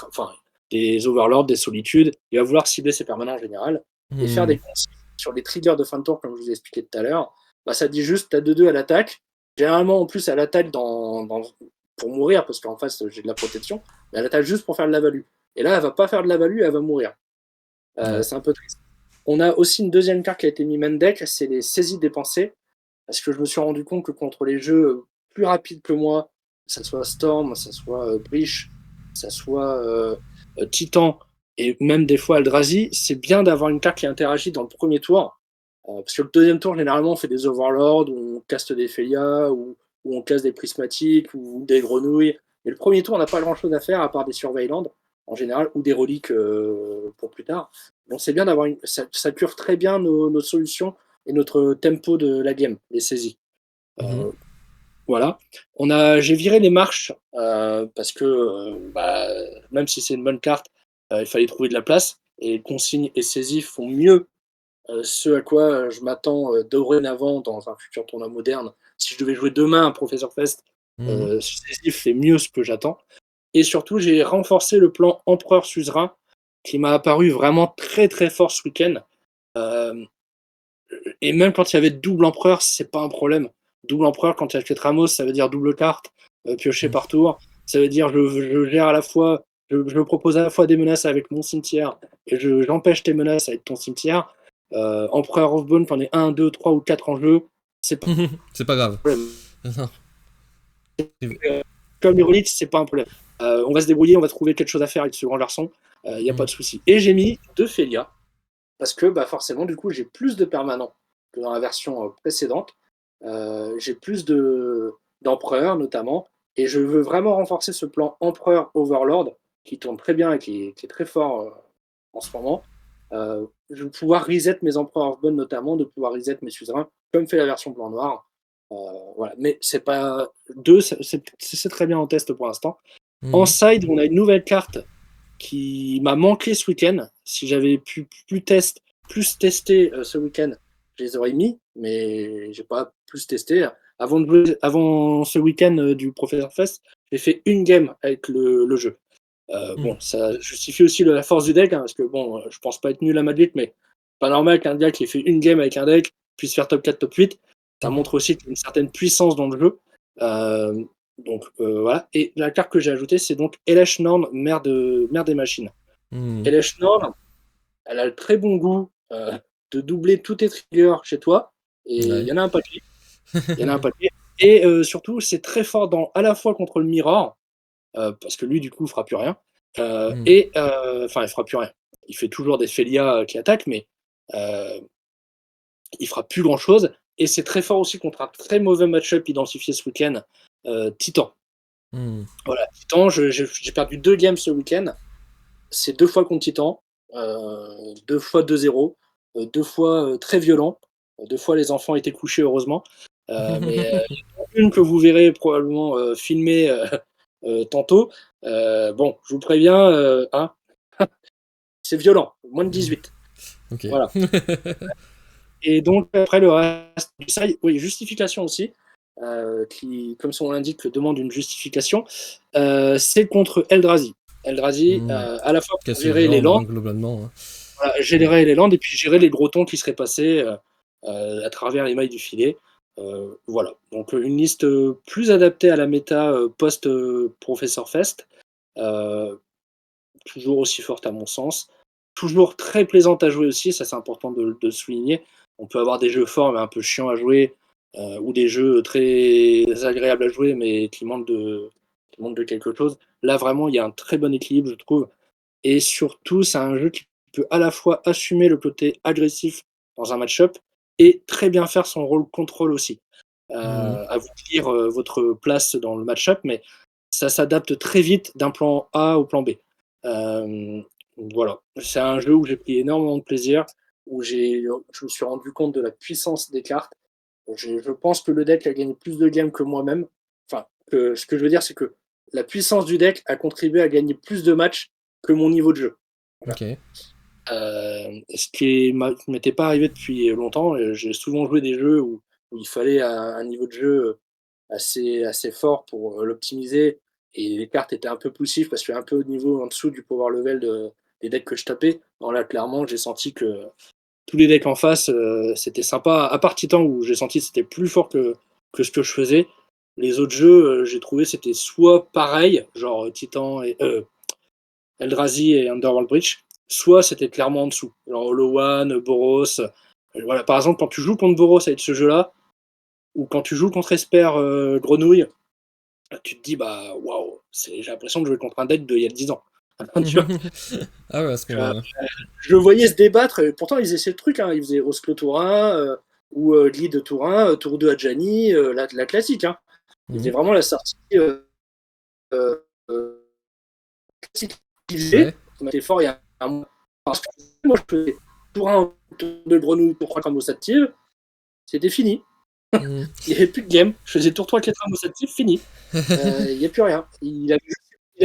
enfin, des Overlords, des Solitudes, il va vouloir cibler ses permanents en général, et faire Mhm. des consignes sur les triggers de fin de tour, comme je vous ai expliqué tout à l'heure. Bah, ça dit juste, t'as 2-2 à l'attaque. Généralement, en plus, à l'attaque pour mourir, parce qu'en face, j'ai de la protection, mais elle attaque juste pour faire de la value. Et là, elle va pas faire de la value, elle va mourir. Ouais. C'est un peu triste. On a aussi une deuxième carte qui a été mise main deck, c'est les saisies dépensées, parce que je me suis rendu compte que contre les jeux plus rapides que moi, que ça soit Storm, que ça soit Breach, que ça soit Titan, et même des fois Eldrazi, c'est bien d'avoir une carte qui interagit dans le premier tour, Parce que le deuxième tour, généralement, on fait des Overlords, où on caste des Félias, où on casse des prismatiques, ou des grenouilles. Mais le premier tour, on n'a pas grand-chose à faire, à part des Surveillands, en général, ou des reliques pour plus tard. Donc c'est bien d'avoir ça cure très bien nos solutions et notre tempo de la game, les saisies. Mhm. Voilà. J'ai viré les marches parce que même si c'est une bonne carte, il fallait trouver de la place. Et consignes et saisies font mieux ce à quoi je m'attends dorénavant dans un futur tournoi moderne. Si je devais jouer demain un Professor Fest, Mhm. saisies fait mieux ce que j'attends. Et surtout, j'ai renforcé le plan Empereur Suzerain qui m'a apparu vraiment très très fort ce week-end. Euh, et même quand il y avait double empereur, c'est pas un problème. Double empereur, quand il y a 4 Ramos, ça veut dire double carte, piocher par tour. Ça veut dire je gère à la fois, je propose à la fois des menaces avec mon cimetière et j'empêche tes menaces avec ton cimetière. Empereur of Bone, t'en es 1, 2, 3 ou 4 en jeu, c'est pas C'est pas grave. un problème. Non. Comme les reliques, c'est pas un problème. On va se débrouiller, on va trouver quelque chose à faire avec ce grand garçon, il n'y a pas Mhm. de souci. Et j'ai mis 2 Félia, parce que forcément, du coup, j'ai plus de permanents que dans la version précédente. J'ai plus d'empereurs, notamment, et je veux vraiment renforcer ce plan empereur Overlord, qui tourne très bien et qui est très fort en ce moment. Je vais pouvoir reset mes empereurs of Bone, notamment, de pouvoir reset mes suzerains, comme fait la version blanc-noir. Voilà. Mais c'est pas deux, c'est très bien en test pour l'instant. En Mhm. side, on a une nouvelle carte qui m'a manqué ce week-end. Si j'avais pu plus tester ce week-end, je les aurais mis, mais j'ai pas plus testé. Avant ce week-end du Professor Fest, j'ai fait une game avec le jeu. Mhm. Bon, ça justifie aussi la force du deck, hein, parce que bon, je pense pas être nul à Magic, mais pas normal qu'un gars qui ait fait une game avec un deck puisse faire top 4, top 8. Ça montre aussi qu'il y a une certaine puissance dans le jeu. Euh, voilà. Et la carte que j'ai ajoutée, c'est donc Elesh Norn, mère des machines. Mhm. Elesh Norn, elle a le très bon goût de doubler tous tes triggers chez toi. Et il Ouais. y en a un paquet. Il y en a un paquet. Et surtout, c'est très fort à la fois contre le Mirror, parce que lui, du coup, il fera plus rien. Mhm. Il fera plus rien. Il fait toujours des Félias qui attaquent, mais euh, il fera plus grand chose. Et c'est très fort aussi contre un très mauvais match-up identifié ce week-end, Titan. Mhm. Voilà, Titan, j'ai perdu 2 games ce week-end. C'est 2 fois contre Titan, 2 fois 2-0, 2 fois très violent. 2 fois les enfants étaient couchés, heureusement. Mais une que vous verrez probablement filmer tantôt. Bon, je vous préviens, hein, c'est violent, moins de 18. Ok. Voilà. Et donc, après le reste du side, oui, justification aussi, qui, comme son nom l'indique, demande une justification. C'est contre Eldrazi. Eldrazi, Mhm. à la fois pour Casse gérer les viande, landes, hein, globalement. Hein. voilà, gérer les landes et puis gérer les gros tons qui seraient passés à travers les mailles du filet. Voilà. Donc, une liste plus adaptée à la méta post-Professor Fest. Euh, Toujours aussi forte à mon sens. Toujours très plaisante à jouer aussi, ça c'est important de le souligner. On peut avoir des jeux forts mais un peu chiants à jouer, ou des jeux très agréables à jouer mais qui manquent de quelque chose. Là vraiment, il y a un très bon équilibre, je trouve. Et surtout, c'est un jeu qui peut à la fois assumer le côté agressif dans un match-up et très bien faire son rôle contrôle aussi. Mhm. À vous de lire votre place dans le match-up, mais ça s'adapte très vite d'un plan A au plan B. Euh, voilà, c'est un jeu où j'ai pris énormément de plaisir, je me suis rendu compte de la puissance des cartes. Je pense que le deck a gagné plus de games que moi-même. Enfin, ce que je veux dire, c'est que la puissance du deck a contribué à gagner plus de matchs que mon niveau de jeu. Voilà. Ok. Ce qui ne m'était pas arrivé depuis longtemps. J'ai souvent joué des jeux où il fallait un niveau de jeu assez fort pour l'optimiser. Et les cartes étaient un peu poussives parce que un peu au niveau en dessous du power level des decks que je tapais. Non, là, clairement, j'ai senti que tous les decks en face, c'était sympa. À part Titan, où j'ai senti que c'était plus fort que ce que je faisais. Les autres jeux, j'ai trouvé c'était soit pareil, genre Titan et Eldrazi et Underworld Breach, soit c'était clairement en dessous. Genre Hollow One, Boros. Voilà. Par exemple, quand tu joues contre Boros avec ce jeu-là, ou quand tu joues contre Esper Grenouille, tu te dis, bah waouh, j'ai l'impression de jouer contre un deck d'il y a 10 ans. Tu vois, Ah ouais, à ce moment-là. je le voyais se débattre, et pourtant ils essaient le truc, hein. Ils faisaient Oslo Tour 1, ou Lead Tour 1, Tour 2 Adjani, la classique. Hein. Ils faisaient Mhm. vraiment la sortie euh, euh, classique qu'ils faisaient. Ouais. On était fort il y a un mois. Parce que moi, je faisais Tour 1, Tour de Grenouille, Tour 3 Cramos active, c'était fini. Mhm. Il n'y avait plus de game. Je faisais Tour 3 4 Cramos active, fini. Il n'y a plus rien. Il a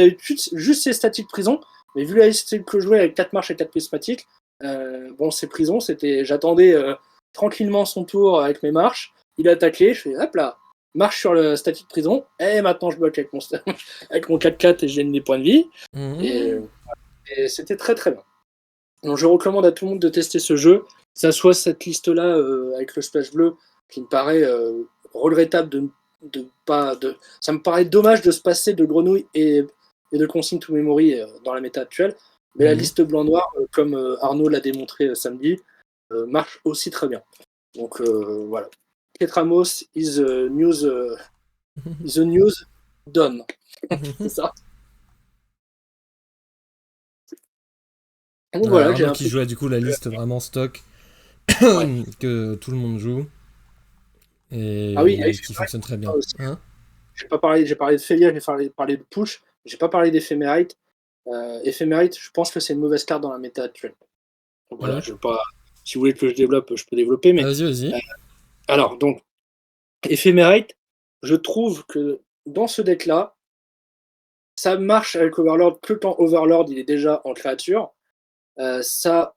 eu juste ses statiques prison, mais vu la style que je jouais avec 4 marches et 4 prismatiques, bon, ses prisons, c'était. J'attendais tranquillement son tour avec mes marches. Il a attaqué, je fais hop là, marche sur le statique prison, et maintenant je bloque avec mon, avec mon 4-4 et je gagne des points de vie. Et, Mhm. et c'était très très bien. Donc je recommande à tout le monde de tester ce jeu, que ça soit cette liste-là avec le splash bleu, qui me paraît regrettable de pas. Ça me paraît dommage de se passer de grenouilles et de consigne to memory dans la méta actuelle. Mais la Mhm. liste blanc-noir, comme Arnaud l'a démontré samedi, marche aussi très bien. Donc voilà. Ketramos is a news done. C'est ça. Donc Ouais, voilà, j'ai Arnaud un qui peu. jouait du coup la liste vraiment stock Ouais. que tout le monde joue Ah oui, et qui fonctionne très bien. aussi. Hein. J'ai parlé de Félia, parlé de Push, j'ai pas parlé d'Éphémérite. Éphémérite, je pense que c'est une mauvaise carte dans la méta actuelle. Donc Ah voilà, ouais. je veux pas. Si vous voulez que je développe, je peux développer. Ah, Mais vas-y, vas-y. alors, donc, Éphémérite, je trouve que dans ce deck-là, ça marche avec Overlord que quand Overlord il est déjà en créature. Ça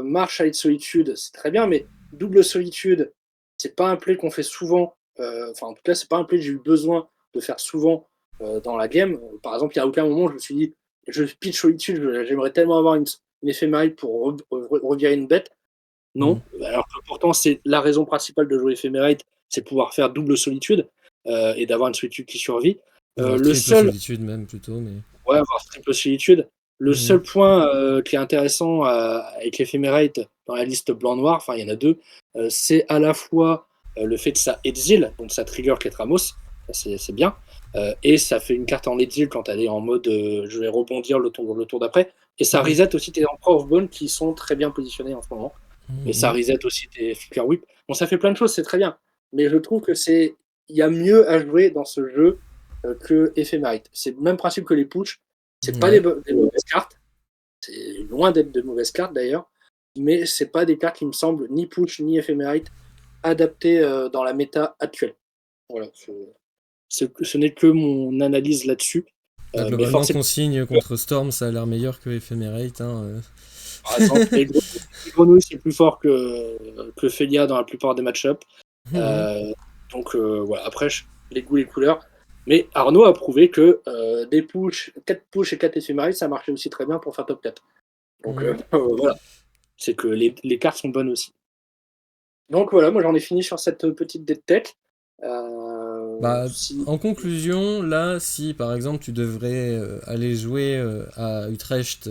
marche avec Solitude, c'est très bien, mais double Solitude, c'est pas un play qu'on fait souvent. Enfin, en tout cas, c'est pas un play que j'ai eu besoin de faire souvent dans la game. Par exemple, il n'y a aucun moment où je me suis dit, je pitch Solitude, j'aimerais tellement avoir une éphémérite pour revirer une bête. Mhm. Non. Alors que pourtant, c'est la raison principale de jouer éphémérite, c'est pouvoir faire double Solitude et d'avoir une Solitude qui survit. Voir Le triple seul solitude même plutôt, mais. Ouais, avoir triple solitude. Le Mhm. seul point qui est intéressant avec l'éphémérite dans la liste blanc-noir, enfin il y en a deux, c'est à la fois le fait de ça exile, donc ça trigger Ketramos, ça c'est bien, et ça fait une carte en exile quand elle est en mode je vais rebondir le tour d'après, et ça Mhm. reset aussi tes Emperor of Bone qui sont très bien positionnés en ce moment, et ça Mhm. reset aussi tes Flicker Whip. Bon, ça fait plein de choses, c'est très bien, mais je trouve que il y a mieux à jouer dans ce jeu que éphémérite. C'est le même principe que les push. C'est pas Ouais. des mauvaises cartes. C'est loin d'être de mauvaises cartes d'ailleurs. Mais c'est pas des cartes qui me semblent ni push ni éphémérite adaptées dans la méta actuelle. Voilà. Ce n'est que mon analyse là-dessus. Bah, Mais globalement, forcément, consigne contre Storm, ça a l'air meilleur que Ephemerate. Hein. par exemple, les grenouilles, c'est plus fort que Felia dans la plupart des match-ups. Mhm. Euh, donc voilà, après, les goûts, les couleurs. Mais Arnaud a prouvé que des push, 4 push et 4 éphémérides, ça marchait aussi très bien pour faire top 4. Donc Mhm. voilà, c'est que les cartes sont bonnes aussi. Donc voilà, moi j'en ai fini sur cette petite dead tech. Bah, Si... en conclusion, là, si par exemple tu devrais aller jouer à Utrecht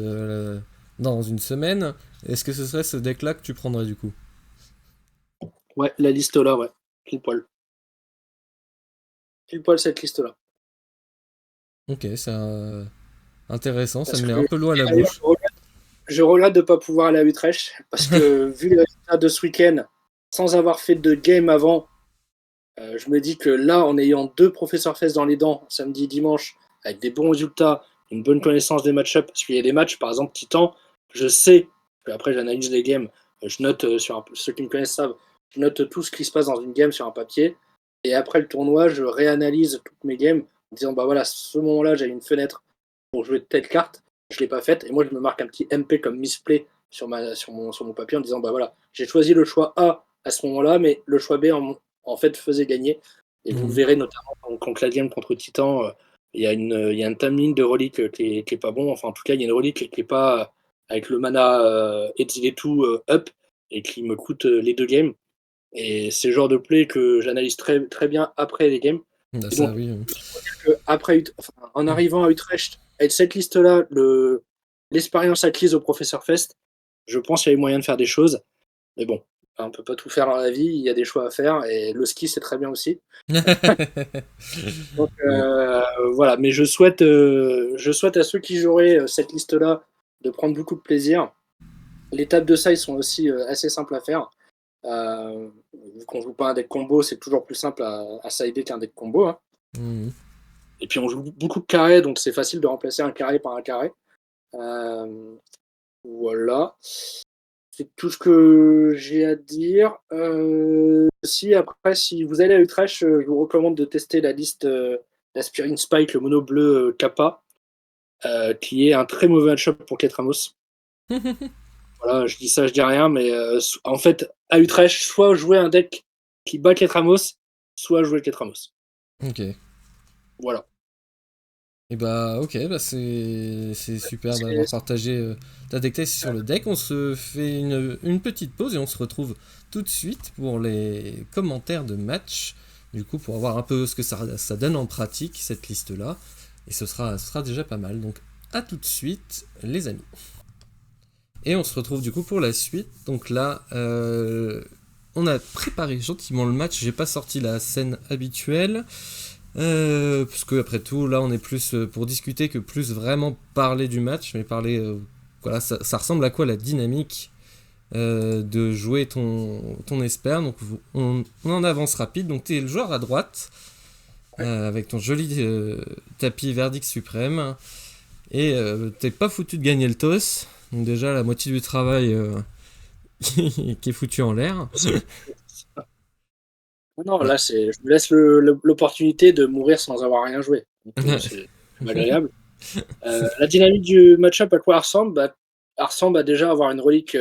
dans une semaine, est-ce que ce serait ce deck-là que tu prendrais du coup? Ouais, la liste là, ouais, pile poil. Pile poil cette liste là. Ok, c'est intéressant, ça Parce me met que un peu l'eau à la d'ailleurs, bouche. je regrette de ne pas pouvoir aller à Utrecht parce que vu les résultats de ce week-end, sans avoir fait de game avant, je me dis que là, en ayant deux professeurs Fest dans les dents, samedi, dimanche, avec des bons résultats, une bonne connaissance des match-ups, parce qu'il y a des matchs, par exemple, Titan, je sais, après j'analyse les games, je note ceux qui me connaissent savent, je note tout ce qui se passe dans une game sur un papier, et après le tournoi, je réanalyse toutes mes games en disant, bah voilà, ce moment-là, j'ai une fenêtre pour jouer de telle carte, je ne l'ai pas faite, et moi je me marque un petit MP comme misplay sur mon papier en disant, bah voilà, j'ai choisi le choix A à ce moment-là, mais le choix B en fait faisait gagner. Et vous le Mhm. verrez notamment contre la game contre Titan, il y a un timing de relique qui est pas bon. Enfin, en tout cas, il y a une relique qui est pas avec le mana exilé tout up et qui me coûte les deux games. Et c'est le genre de play que j'analyse très, très bien après les games. Bah, Et ça, donc, oui. en arrivant à Utrecht, avec cette liste-là, l'expérience acquise au Professeur Fest, je pense qu'il y a eu moyen de faire des choses. Mais bon, On peut pas tout faire dans la vie, il y a des choix à faire et le ski, c'est très bien aussi. Donc Bon. voilà, mais je souhaite à ceux qui joueraient cette liste-là de prendre beaucoup de plaisir. Les tables de side sont aussi assez simples à faire. Vu qu'on joue pas un deck combo, c'est toujours plus simple à sider qu'un deck combo. Hein. Mhm. Et puis on joue beaucoup de carrés, donc c'est facile de remplacer un carré par un carré. Voilà. C'est tout ce que j'ai à dire. Si vous allez à Utrecht, je vous recommande de tester la liste d'Aspirin Spike, le mono bleu Kappa, qui est un très mauvais match-up pour Ketramos. Voilà, je dis ça, je dis rien, mais en fait, à Utrecht, soit jouer un deck qui bat Ketramos, soit jouer Ketramos. Ok. Voilà. Et bah ok, bah c'est super d'avoir partagé ta deck test sur le deck. On se fait une petite pause et on se retrouve tout de suite pour les commentaires de match. Du coup, pour voir un peu ce que ça donne en pratique, cette liste-là. Et ce sera déjà pas mal. Donc à tout de suite, les amis. Et on se retrouve du coup pour la suite. Donc là, on a préparé gentiment le match. J'ai pas sorti la scène habituelle. Parce que après tout, là on est plus pour discuter que plus vraiment parler du match, mais parler, voilà, ça ressemble à quoi la dynamique de jouer ton Esper. Donc on en avance rapide. Donc t'es le joueur à droite, avec ton joli tapis Verdict Suprême, et t'es pas foutu de gagner le toss. Donc déjà la moitié du travail qui est foutu en l'air. Non, Ouais. là, je me laisse l'opportunité de mourir sans avoir rien joué. Donc, c'est agréable. La dynamique du match-up, à quoi elle ressemble? Elle ressemble à déjà avoir une relique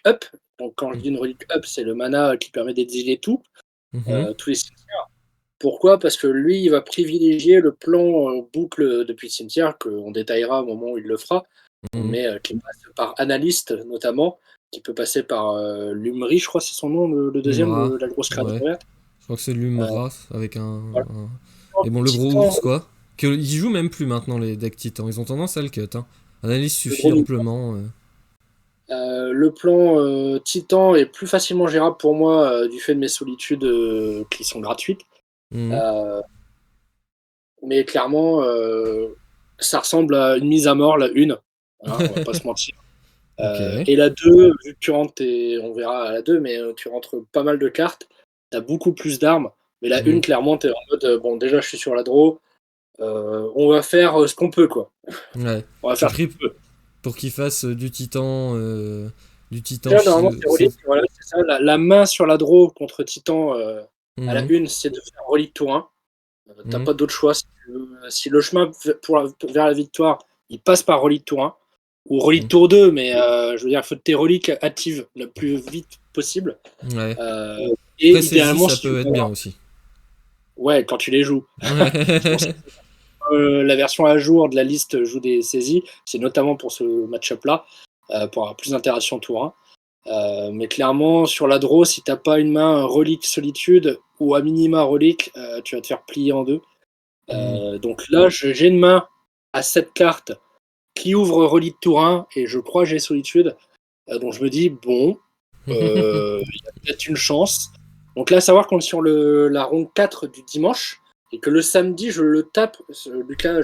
up. Donc, quand je dis une relique up, c'est le mana qui permet d'exiler tout, Mhm. tous les cimetières. Pourquoi? Parce que lui, il va privilégier le plan boucle depuis le cimetière, qu'on détaillera au moment où il le fera, Mhm. mais qui passe par analyste notamment, qui peut passer par Lumri, je crois que c'est son nom, le deuxième, Lumra, la grosse créature ouais. verte. Je crois que c'est Euh, Lumra avec voilà. Et bon, le gros Titan, ours, quoi. Ils jouent même plus maintenant, les decks titans. Ils ont tendance à le cut. Hein. Analyse le suffit gros mini. amplement. Le plan Titan est plus facilement gérable pour moi du fait de mes solitudes qui sont gratuites. Mhm. Euh, mais clairement, ça ressemble à une mise à mort, la une. Hein, on va pas se mentir. Ok. Et la 2, vu que tu rentres, on verra à la 2, mais tu rentres pas mal de cartes, tu as beaucoup plus d'armes. Mais la une, Mhm. clairement, tu es en mode, bon, déjà, je suis sur la draw, on va faire ce qu'on peut, quoi. Ouais. On va Tu faire ce pries qu'on peut. pour qu'ils fassent du titan. Du titan Déjà, normalement, c'est relique, voilà, c'est ça. La main sur la draw contre Titan à la Mhm. une, c'est de faire relique tour 1. T'as Mhm. pas d'autre choix. Si le chemin vers la victoire, il passe par relique tour 1, ou relique Mhm. tour 2, mais je veux dire, il faut que tes reliques actives le plus vite possible. Ouais. Euh, et Après, saisie, idéalement, ça si tu peut veux être bien avoir... aussi. Ouais, quand tu les joues. C'est pour ça Ouais. que la version à jour de la liste joue des saisies. C'est notamment pour ce match-up-là, pour avoir plus d'interaction tour 1. Mais clairement, sur la draw, si t'as pas une main relique solitude ou à minima relique, tu vas te faire plier en deux. Mhm. Donc là, j'ai une main à 7 cartes qui ouvre relique tour 1 et je crois que j'ai solitude. Donc je me dis, bon, il y a peut-être une chance. Donc là, savoir qu'on est sur la ronde 4 du dimanche et que le samedi, je le tape, Lucas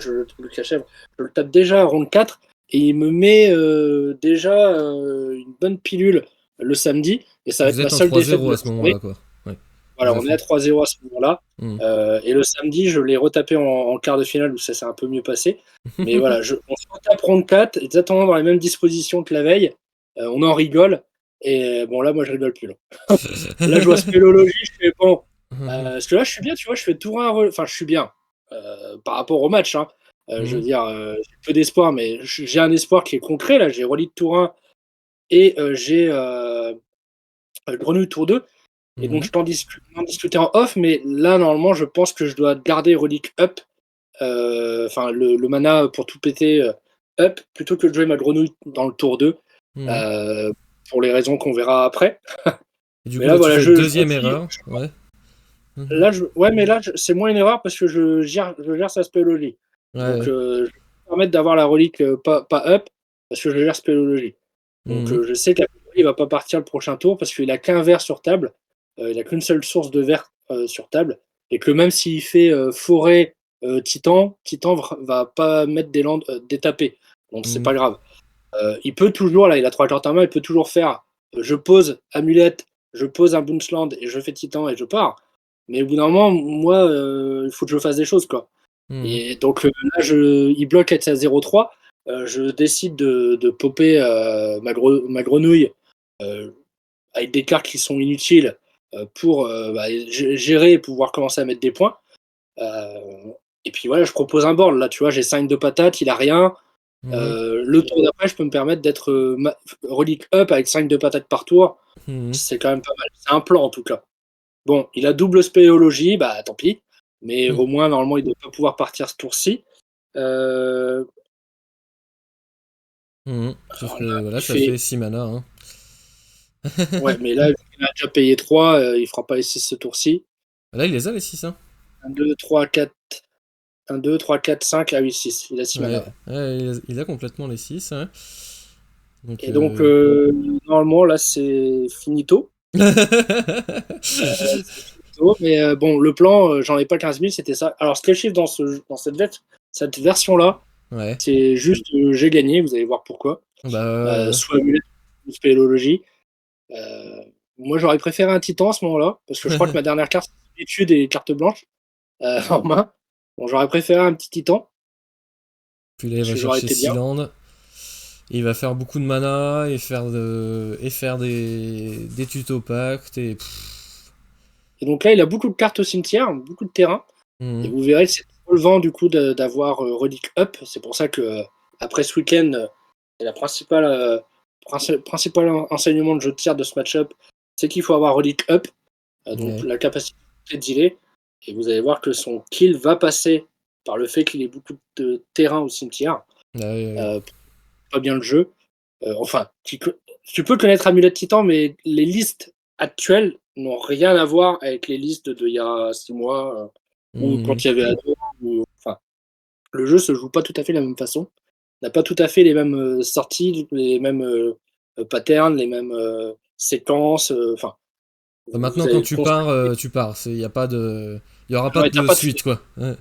Chèvre, je le tape déjà à ronde 4 et il me met déjà une bonne pilule le samedi et ça va Vous être ma êtes en seule défaite 3-0 de à la ce journée. moment-là, quoi. Ouais. Vous Voilà, à on est à fond. 3-0 à ce moment-là. Mhm. Et le samedi, je l'ai retapé en quart de finale où ça s'est un peu mieux passé. Mais voilà, on se retape ronde 4, exactement dans les mêmes dispositions que la veille. On en rigole. Et bon, là, moi, je rigole plus. Là, je vois spéléologie, je fais bon. Parce que là, je suis bien, tu vois, je fais tour 1. Enfin, je suis bien par rapport au match. Hein. Je veux Mhm. dire, j'ai peu d'espoir, mais j'ai un espoir qui est concret. Là, j'ai relié de tour 1 et j'ai grenouille tour 2. Et donc, Mhm. on en discutait en off, mais là, normalement, je pense que je dois garder relique up, enfin, le mana pour tout péter up, plutôt que de jouer ma grenouille dans le tour 2, Mhm. euh, pour les raisons qu'on verra après. Et du Mais coup, là, là, tu voilà, fais je deuxième confie. erreur. Ouais. Mhm. Là, ouais, mais là, c'est moins une erreur parce que je gère sa spéléologie. Donc, Ouais. je vais me permettre d'avoir la relique pas up parce que je gère spéléologie. Donc, Mhm. je sais qu'elle il va pas partir le prochain tour parce qu'il a qu'un verre sur table. Il a qu'une seule source de verre sur table. Et que même s'il fait forêt titan, va pas mettre des landes détapées. Donc c'est pas grave. Il peut toujours, là il a 3 cartes en main, il peut toujours faire je pose amulette, je pose un bounce land et je fais titan et je pars. Mais au bout d'un moment, moi, il faut que je fasse des choses, quoi. Et donc là, il bloque à 0-3. Je décide de popper ma grenouille avec des cartes qui sont inutiles pour gérer et pouvoir commencer à mettre des points. Et puis voilà, je propose un board. Là, tu vois, j'ai 5 de patate, il a rien. Le tour d'après, je peux me permettre d'être relique up avec 5 de patate par tour. C'est quand même pas mal. C'est un plan en tout cas. Bon, il a double spéléologie, bah tant pis. Mais au moins, normalement, il ne doit pas pouvoir partir ce tour-ci. Sauf que voilà, ça fait 6 mana. Hein. Ouais, mais là, il a déjà payé 3, il fera pas les 6 ce tour-ci. Là, il les a les 6. Hein. 1, 2, 3, 4. 1, 2, 3, 4, 5, ah oui, 6. Il a 6 mana. Ouais, il a complètement les 6. Hein. Donc, et donc, normalement, là, c'est finito. Mais bon, le plan, j'en ai pas 15 000, c'était ça. Alors, ce qui est chiffre dans cette version-là, c'est juste j'ai gagné, vous allez voir pourquoi. Soit amulette, ou spéléologie. Moi, j'aurais préféré un titan à ce moment-là, parce que je crois que ma dernière carte, c'est l'étude des cartes blanches en main. Bon, j'aurais préféré un petit titan. Puis là, il va chercher 6 landes. Il va faire beaucoup de mana et faire des tutos pactes et donc là, il a beaucoup de cartes au cimetière, beaucoup de terrain. Et vous verrez, c'est relevant du coup d'avoir relique up. C'est pour ça que après ce week-end, c'est la principal enseignement de jeu de tir de ce match-up, c'est qu'il faut avoir relique up. Donc la capacité de dealer. Et vous allez voir que son kill va passer par le fait qu'il ait beaucoup de terrain au cimetière. Pas bien le jeu. Enfin, tu peux connaître Amulette Titan, mais les listes actuelles n'ont rien à voir avec les listes d'il y a 6 mois ou quand il y avait Ado. Enfin, le jeu se joue pas tout à fait de la même façon. N'a pas tout à fait les mêmes sorties, les mêmes patterns, les mêmes séquences. Enfin. Maintenant, quand tu pars, tu pars. Il y aura pas de suite, quoi. T'as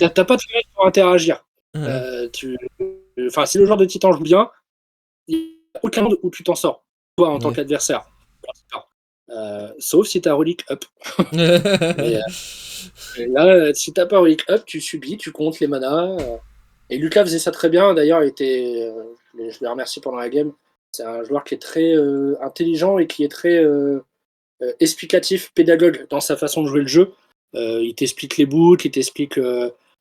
pas de fenêtre pour interagir. Enfin, si le joueur de Titan joue bien, il n'y a aucun monde où tu t'en sors, toi en tant qu'adversaire. Sauf si t'as relique up. Mais là, si t'as pas relique up, tu subis, tu comptes les manas. Et Lucas faisait ça très bien. D'ailleurs, je l'ai remercié pendant la game. C'est un joueur qui est très intelligent et qui est très explicatif, pédagogue dans sa façon de jouer le jeu. Il t'explique les boucles, il t'explique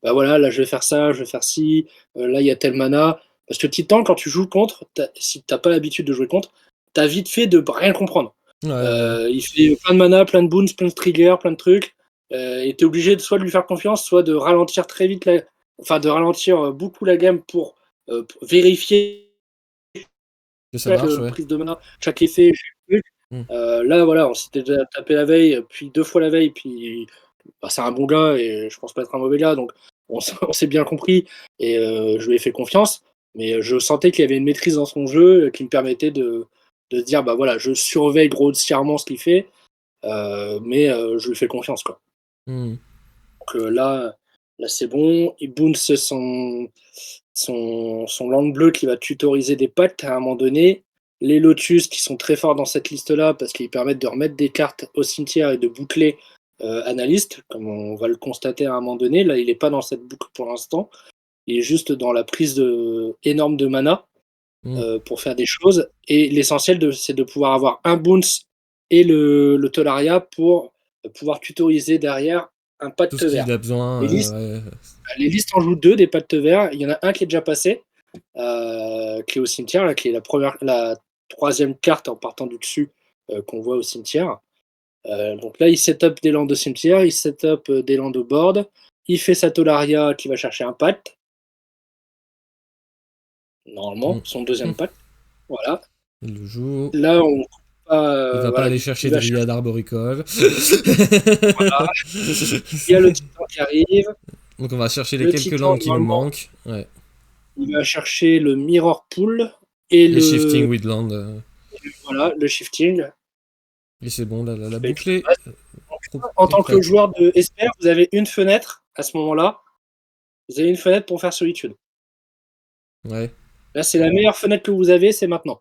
bah voilà, là je vais faire ça, je vais faire ci, là il y a tel mana. Parce que Titan, quand tu joues contre, si t'as pas l'habitude de jouer contre, t'as vite fait de rien comprendre. Il fait plein de mana, plein de boons, plein de triggers, plein de trucs. Et t'es obligé soit de lui faire confiance, soit de ralentir très vite, de ralentir beaucoup la game pour vérifier que ça marche, prise de mana, chaque effet, chaque truc. Là, voilà, on s'était déjà tapé la veille, puis 2 fois la veille, puis c'est un bon gars et je pense pas être un mauvais gars, donc on s'est bien compris et je lui ai fait confiance, mais je sentais qu'il y avait une maîtrise dans son jeu qui me permettait de se dire, bah voilà, je surveille grossièrement ce qu'il fait, mais je lui fais confiance, quoi. Donc là, c'est bon, il bounce son land bleu qui va tutoriser des pactes à un moment donné. Les Lotus qui sont très forts dans cette liste-là parce qu'ils permettent de remettre des cartes au cimetière et de boucler Analyste, comme on va le constater à un moment donné. Là, il n'est pas dans cette boucle pour l'instant. Il est juste dans la prise énorme de mana pour faire des choses. Et l'essentiel, c'est de pouvoir avoir un bounce et le Tolaria pour pouvoir tutoriser derrière un pacte vert. Il a besoin, les listes en jouent 2 des pactes verts. Il y en a un qui est déjà passé, qui est au cimetière, là, qui est la 3e carte en partant du dessus qu'on voit au cimetière. Donc là, il setup des landes au cimetière, il setup des landes au board, il fait sa Tolaria qui va chercher un pacte. Normalement, son 2e pacte. Voilà. Il le joue. Là, on il va pas aller chercher Dryad Arboricole. Voilà. Il y a le titan qui arrive. Donc on va chercher les quelques landes qui nous manquent. Ouais. Il va chercher le Mirror Pool et le Shifting Woodland. Voilà, le shifting. Et c'est bon, la Et boucle est en tant que prête. joueur de Esper, vous avez une fenêtre à ce moment-là. Vous avez une fenêtre pour faire solitude. Ouais. Là, c'est la meilleure fenêtre que vous avez, c'est maintenant.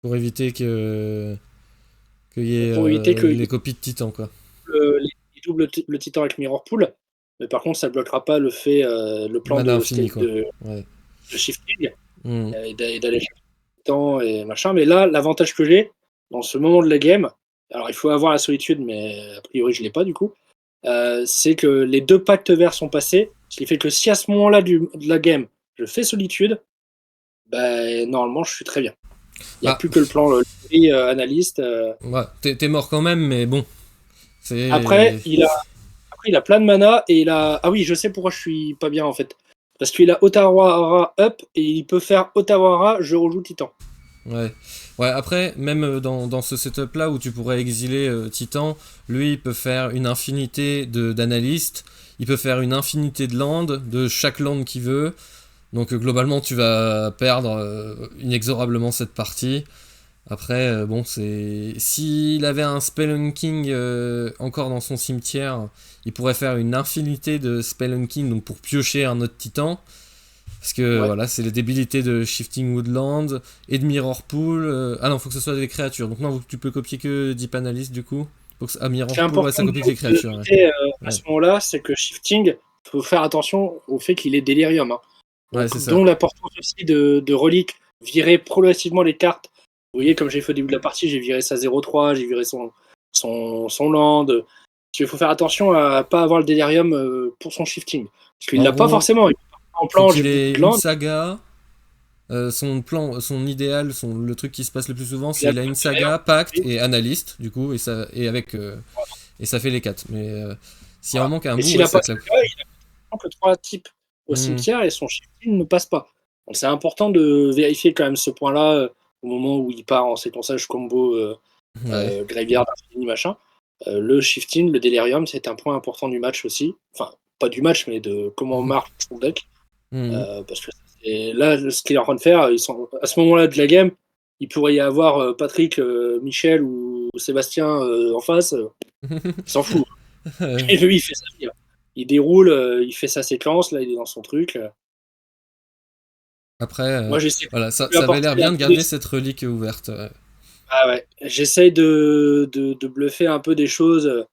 Pour éviter qu'il y ait Pour éviter que les copies de Titan, quoi. il double le titan avec Mirror Pool. Mais par contre, ça ne bloquera pas le plan Mana infini, quoi. de Ouais. shifting Mhm. et d'aller chercher le temps et machin. Mais là, l'avantage que j'ai dans ce moment de la game, alors il faut avoir la solitude, mais a priori je l'ai pas du coup, c'est que les 2 pactes verts sont passés, ce qui fait que si à ce moment-là de la game, je fais solitude, bah, normalement je suis très bien. Il n'y a Bah, plus que le plan analyste. ouais, t'es mort quand même, mais bon. Après, C'est. il a plein de mana et il a. Ah oui, je sais pourquoi je suis pas bien en fait. Parce qu'il a Otawara up et il peut faire Otawara, je rejoue Titan. Ouais. Ouais, après, même dans ce setup-là où tu pourrais exiler Titan, lui, il peut faire une infinité d'analystes, il peut faire une infinité de landes, de chaque land qu'il veut. Donc globalement, tu vas perdre inexorablement cette partie. Après, bon, c'est. S'il avait un Spelunking encore dans son cimetière, il pourrait faire une infinité de Spelunking donc pour piocher un autre Titan. Parce que Ouais. voilà, c'est les débilités de Shifting Woodland et de Mirror Pool. Ah non, faut que ce soit des créatures. Donc non, tu peux copier que Deep Analyst du coup. Ce Mirror qui est Pool, ouais, important ça copie que les de créatures. Ouais. noter à Ouais, ce moment-là, c'est que Shifting, il faut faire attention au fait qu'il est Delirium. Hein. ouais, Donc, c'est ça. dont l'importance aussi de reliques, virer progressivement les cartes. Vous voyez, comme j'ai fait au début de la partie, j'ai viré sa 0-3, j'ai viré son land. Il faut faire attention à ne pas avoir le Delirium pour son Shifting. Parce qu'il En l'a pas gros, forcément. Il en faut plan, j'ai qu'il beaucoup ait de une land. saga. Son plan, son idéal, le truc qui se passe le plus souvent, Il c'est a il a une le saga, pacte oui. et analyste, du coup, et ça fait les 4. Mais s'il en Voilà. manque un Et bout, s'il ouais, n'a pas ça ça, claque. il a que 3 types au Hmm, cimetière et son shifting ne passe pas. Donc c'est important de vérifier quand même ce point-là au moment où il part en séquençage combo ouais. Graveyard Infini machin. Le shifting, le delirium, c'est un point important du match aussi. Enfin, pas du match, mais de comment marche son deck. Hmm. Parce que là, ce qu'il est en train de faire, à ce moment-là de la game, il pourrait y avoir Patrick, Michel ou Sébastien en face. Il s'en fout. Et lui, il fait sa vie. Hein. Il déroule, il fait sa séquence, là, il est dans son truc. Après, Moi, j'essaie voilà, de lui ça avait l'air apporter un bien de peu de... garder cette relique ouverte. Ah ouais. J'essaie de bluffer un peu des choses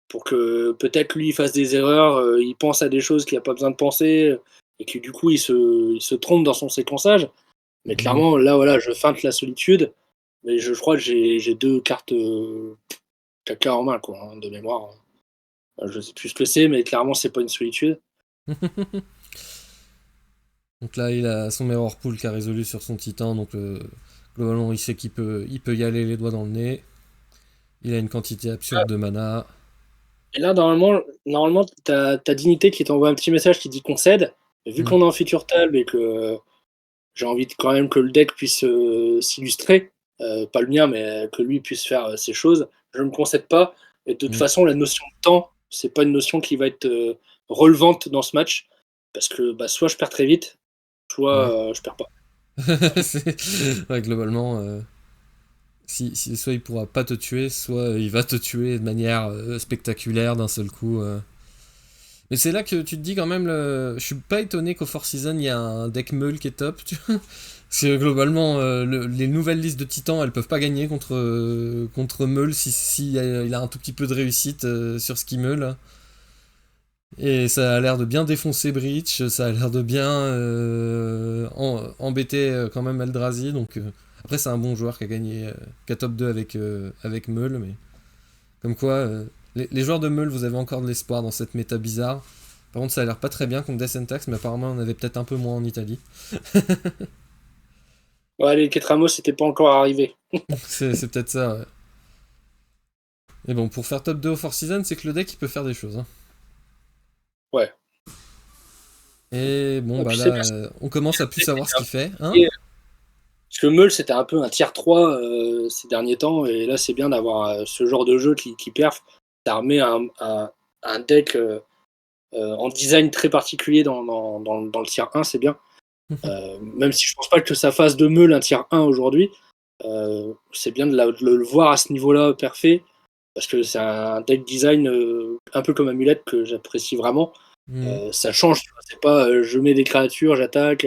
pour que peut-être lui il fasse des erreurs, il pense à des choses qu'il n'a pas besoin de penser et que du coup il se trompe dans son séquençage. Mais Mhm. clairement, là, voilà, je feinte la solitude. Mais je crois que j'ai 2 cartes caca en main, quoi, hein, de mémoire. Je sais plus ce que c'est, mais clairement, c'est pas une solitude. Donc là, il a son Mirror Pool qui a résolu sur son Titan, donc globalement, il sait il peut y aller les doigts dans le nez. Il a une quantité absurde de mana. Et là, normalement ta dignité qui t'envoie un petit message qui dit qu'on cède. Et vu Hmm. qu'on est en feature tab et que j'ai envie quand même que le deck puisse s'illustrer, pas le mien, mais que lui puisse faire ses choses, je ne me concède pas. Et de toute Hmm. façon, la notion de temps, c'est pas une notion qui va être relevante dans ce match. Parce que bah, soit je perds très vite, Ouais. soit je perds pas. Ouais, globalement, soit il pourra pas te tuer, soit il va te tuer de manière spectaculaire d'un seul coup. Mais c'est là que tu te dis quand même, je suis pas étonné qu'au Four Seasons il y a un deck Meul qui est top. Parce que globalement, les nouvelles listes de titans elles peuvent pas gagner contre Meul si il a un tout petit peu de réussite sur ce qu'il meule. Et ça a l'air de bien défoncer Breach, ça a l'air de bien embêter quand même Eldrazi. Donc après c'est un bon joueur qui a gagné, qui a top 2 avec Meul, mais comme quoi les joueurs de Meul vous avez encore de l'espoir dans cette méta bizarre. Par contre ça a l'air pas très bien contre Death and Tax, mais apparemment on avait peut-être un peu moins en Italie. Ouais, les Ketramos, c'était pas encore arrivé. C'est peut-être ça, ouais. Mais bon, pour faire top 2 au Four Seasons, c'est que le deck il peut faire des choses. Hein. Ouais. Et bon Et bah puis là, c'est bien. on commence à plus savoir ce qu'il fait. Hein. Parce que Meul, c'était un peu un tier 3 ces derniers temps. Et là, c'est bien d'avoir ce genre de jeu qui perf. Ça remet un deck en design très particulier dans le tier 1, c'est bien. Même si je pense pas que ça fasse de Meul un tier 1 aujourd'hui, c'est bien de le voir à ce niveau-là parfait, parce que c'est un deck design un peu comme Amulette que j'apprécie vraiment. Ça change, tu vois, c'est pas je mets des créatures, j'attaque.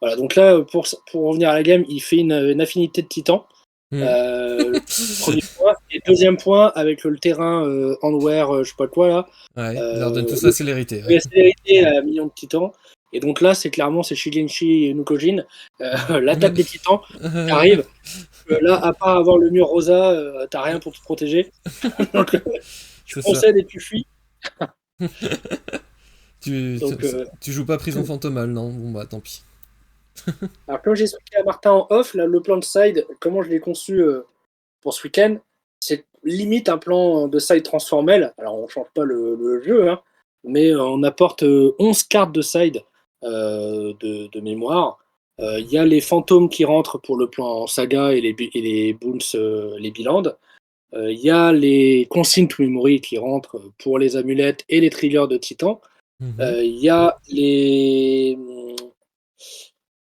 Voilà, donc là, pour revenir à la game, il fait une affinité de titan. Premier point. Et deuxième point, avec le terrain Handware, je sais pas quoi là. Ouais, il leur donne tous la célérité. La célérité à million de titans. Et donc là, c'est Shigenshi Nukojin, l'attaque des titans qui arrive. Là, à part avoir le mur rosa, t'as rien pour te protéger. Donc, tu concèdes et tu fuis. Tu joues pas prison fantomale, non? Bon bah tant pis. Alors, comme j'ai expliqué à Martin en off, là, le plan de side, comment je l'ai conçu pour ce week-end, c'est limite un plan de side transformel. Alors, on change pas le jeu, hein, mais on apporte 11 cartes de side de mémoire. Il y a les fantômes qui rentrent pour le plan saga et les boons, les bilands. Il y a les consignes to memory qui rentrent pour les amulettes et les triggers de titan. Il y a les.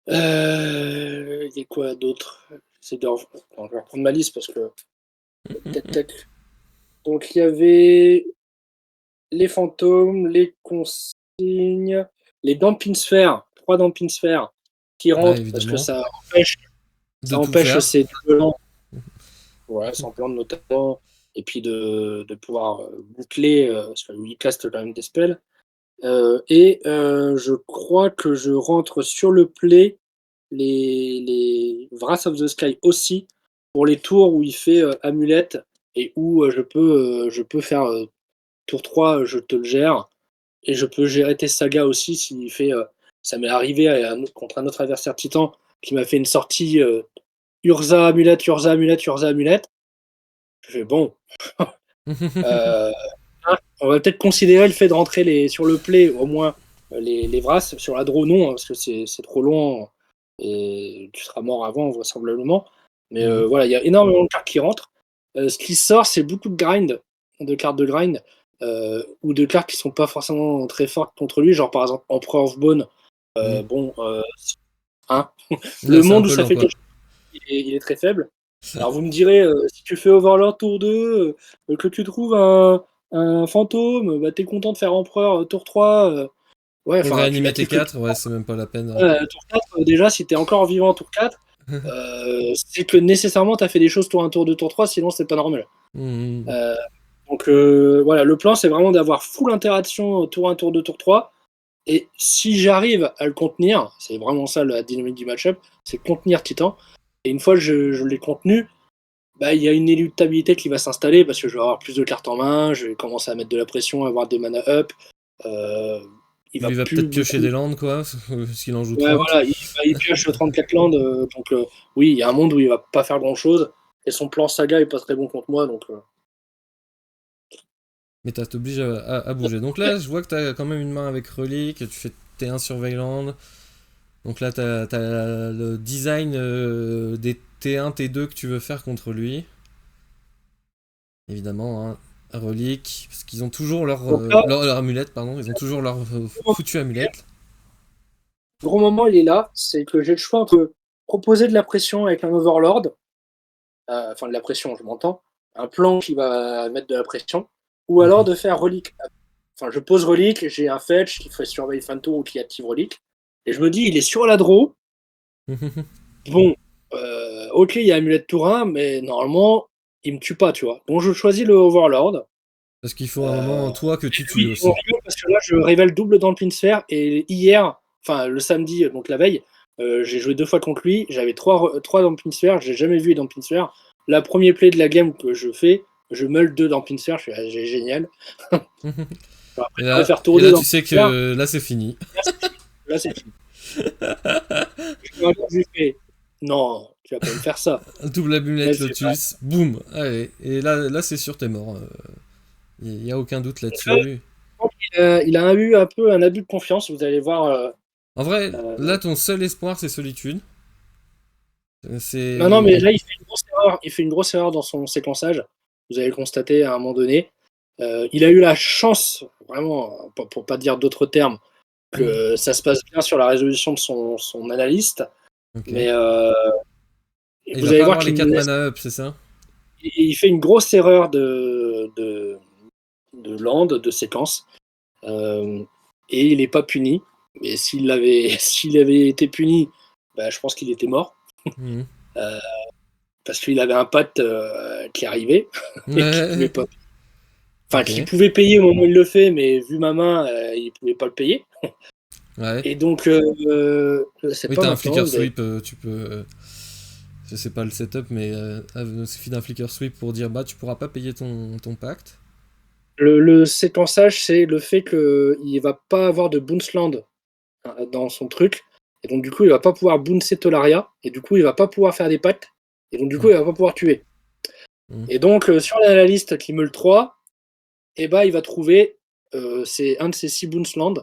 Il y a quoi d'autre? Je vais reprendre ma liste parce que. Donc il y avait les fantômes, les consignes, les damping sphères, 3 damping sphères qui rentrent parce que ça empêche ces duelants. Ouais, sans plan notamment, et puis de pouvoir boucler, parce que lui caste quand même des spells. Et je crois que je rentre sur le play les Wrath of the Sky aussi, pour les tours où il fait amulette, et où je peux faire tour 3, je te le gère, et je peux gérer tes sagas aussi s'il fait. Ça m'est arrivé contre un autre adversaire titan qui m'a fait une sortie Urza amulette, Urza amulette, Urza amulette. Je fais bon. On va peut-être considérer le fait de rentrer sur le play, au moins les Vras, sur la draw non, hein, parce que c'est trop long et tu seras mort avant, vraisemblablement. Mais voilà, il y a énormément de cartes qui rentrent. Ce qui sort, c'est beaucoup de cartes de grind, ou de cartes qui sont pas forcément très fortes contre lui, genre par exemple Emperor of Bone. Hein, le monde où ça fait quelque chose, il est très faible. Alors vous me direz, si tu fais Overlord tour 2, que tu trouves un fantôme, bah, t'es content de faire Empereur tour 3. Ouais, pour réanimer tes 4, ouais, c'est même pas la peine. Tour 4, déjà, si t'es encore vivant tour 4, c'est que nécessairement t'as fait des choses tour 1, tour 2, tour 3, sinon c'est pas normal. Donc voilà, le plan c'est vraiment d'avoir full interaction tour 1, tour 2, tour 3. Et si j'arrive à le contenir, c'est vraiment ça la dynamique du match-up, c'est contenir Titan. Et une fois que je l'ai contenu, bah, il y a une inéluctabilité qui va s'installer parce que je vais avoir plus de cartes en main, je vais commencer à mettre de la pression, avoir des mana up. Il va peut-être piocher des landes, quoi, parce qu'il en joue 30. Ouais, voilà, il pioche 34 landes, donc oui, il y a un monde où il va pas faire grand-chose, et son plan saga est pas très bon contre moi, donc... Mais t'oblige à bouger. Donc là, je vois que t'as quand même une main avec Relique, tu fais T1 Surveilland. Donc là, t'as le design des T1, T2 que tu veux faire contre lui. Évidemment, hein, Relique, parce qu'ils ont toujours leur amulette, pardon, ils ont toujours leur foutue amulette. Le gros moment, il est là, c'est que j'ai le choix entre proposer de la pression avec un Overlord, enfin de la pression, je m'entends, un plan qui va mettre de la pression, ou alors de faire Relique. Enfin, je pose Relique, j'ai un fetch qui fait surveille fin de tour ou qui active Relique, et je me dis, il est sur la draw. Bon, ok, il y a amulette tour 1, mais normalement, il me tue pas, tu vois. Donc je choisis le Overlord. Parce qu'il faut un moment, toi, que tu tues oui, aussi. Parce que là, je révèle double dans le Pinsphère, et hier, enfin le samedi, donc la veille, j'ai joué 2 fois contre lui, j'avais 3 dans le Pinsphère, j'ai jamais vu dans le Pinsphère. La première play de la game que je fais, je meule 2 dans le Pinsphère, je suis génial. Et là, tu sais que là, c'est fini. Là, c'est fini. Je fais, non, tu vas pas me faire ça. Double amulette Lotus, boum, allez. Et là c'est sûr, t'es mort. Il n'y a aucun doute là-dessus. Il a eu un peu un abus de confiance, vous allez voir. En vrai, là, ton seul espoir, c'est Solitude. Non, mais là, il fait une grosse erreur. Il fait une grosse erreur dans son séquençage. Vous avez constaté à un moment donné. Il a eu la chance, vraiment, pour pas dire d'autres termes, ça se passe bien sur la résolution de son analyste. Ok. Mais Et il vous va allez pas voir avoir les qu'il 4 me laisse- mana up, c'est ça? il fait une grosse erreur de land, de séquence. Et il n'est pas puni. Mais s'il avait été puni, bah, je pense qu'il était mort. Mhm. Euh, Parce qu'il avait un pote qui arrivait et qui pouvait Ouais. pas. Enfin, Ok. qui pouvait payer au moment où il le fait, mais vu ma main, il pouvait pas le payer. Ouais. Et donc, c'est Oui, pas t'as un maintenant. flicker sweep, tu peux. Je sais pas le setup, mais il suffit d'un flicker sweep pour dire bah tu pourras pas payer ton pacte. Le séquençage, c'est le fait qu'il va pas avoir de bounceland dans son truc. Et donc, du coup, il va pas pouvoir bouncer Tolaria. Et du coup, il va pas pouvoir faire des pactes. Et donc, du coup, il va pas pouvoir tuer. Mm. Et donc, sur la liste qui meule 3, eh ben, il va trouver c'est un de ses 6 bounceland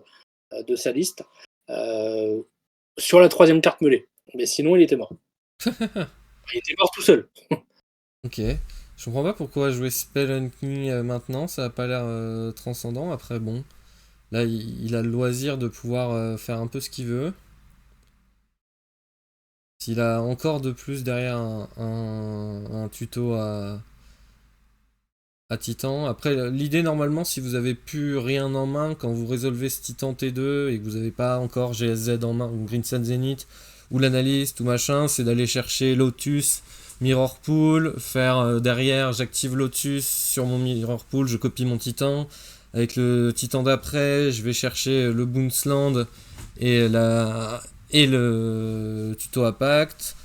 de sa liste sur la troisième carte meulée. Mais sinon, il était mort. Il était mort tout seul. Ok. Je comprends pas pourquoi jouer Spelunking maintenant, ça a pas l'air transcendant. Après, bon, là il a le loisir de pouvoir faire un peu ce qu'il veut. S'il a encore de plus derrière un tuto à Titan. Après, l'idée normalement, si vous avez plus rien en main, quand vous résolvez ce Titan T2 et que vous n'avez pas encore GSZ en main, ou Green Sun Zenith, ou l'analyste, ou machin, c'est d'aller chercher Lotus, Mirror Pool, faire derrière, j'active Lotus sur mon Mirror Pool, je copie mon Titan. Avec le Titan d'après, je vais chercher le Boonsland et, et le tuto à pacte.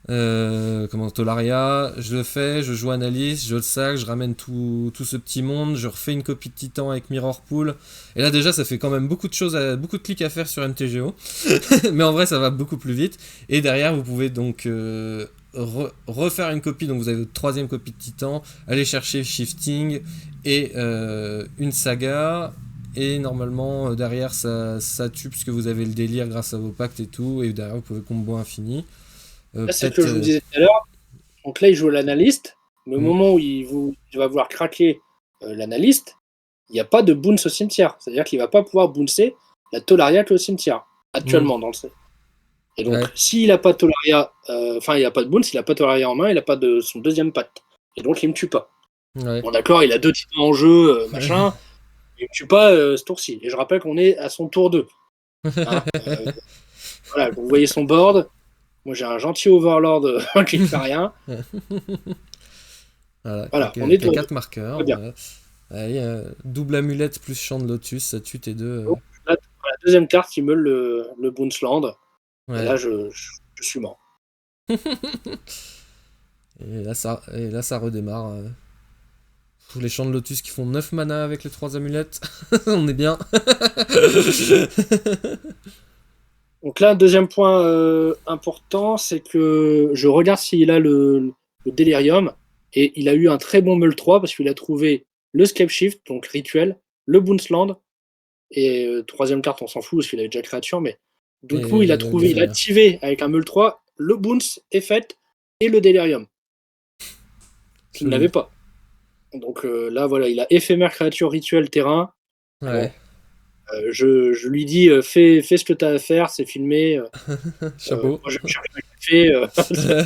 Comment Tolaria, je le fais, je joue analyse, je le sac, je ramène tout ce petit monde, je refais une copie de Titan avec Mirror Pool. Et là déjà ça fait quand même beaucoup de choses, beaucoup de clics à faire sur MTGO. Mais en vrai ça va beaucoup plus vite. Et derrière vous pouvez donc refaire une copie, donc vous avez votre troisième copie de Titan, aller chercher Shifting et une saga. Et normalement derrière ça tue puisque vous avez le délire grâce à vos pactes et tout. Et derrière vous pouvez combo infini. Là, c'est ce que Peut-être. je vous disais tout à l'heure. Donc là, il joue l'analyste. Mais au Hmm. moment où il va vouloir craquer l'analyste, il n'y a pas de bounce au cimetière. C'est-à-dire qu'il ne va pas pouvoir bouncer la Tolaria au cimetière, Hmm. actuellement dans le set. Et donc, Ouais. s'il n'a pas Tolaria, il n'a pas de bounce, il n'a pas Tolaria en main, il n'a pas de son deuxième pacte. Et donc, il ne me tue pas. Ouais. Bon, d'accord, il a 2 titans en jeu, machin. Il ne me tue pas ce tour-ci. Et je rappelle qu'on est à son tour 2. Hein, voilà, vous voyez son board. Moi, j'ai un gentil overlord qui ne fait rien. Voilà, Voilà, on est qui a tour 2. 4 marqueurs. Très bien. Allez, double amulette plus champ de lotus, ça tue tes deux. Donc, là, la deuxième carte, il meule le Boonsland. Et Ouais. là, je suis mort. Et là, ça redémarre. Tous les champs de lotus qui font 9 mana avec les 3 amulettes. On est bien. Donc là, deuxième point important, c'est que je regarde s'il a le Delirium. Et il a eu un très bon meule 3 parce qu'il a trouvé le Scape Shift, donc rituel, le Boonsland. Et troisième carte, on s'en fout parce qu'il avait déjà créature. Mais du coup, il a trouvé, il a activé avec un meule 3 le Boons, Effet et le Delirium. Qu'il n'avait pas. Donc là, voilà, il a éphémère, créature, rituel, terrain. Ouais. Bon, je lui dis, fais ce que tu as à faire, c'est filmé. Chapeau. Moi, je vais me chercher un café.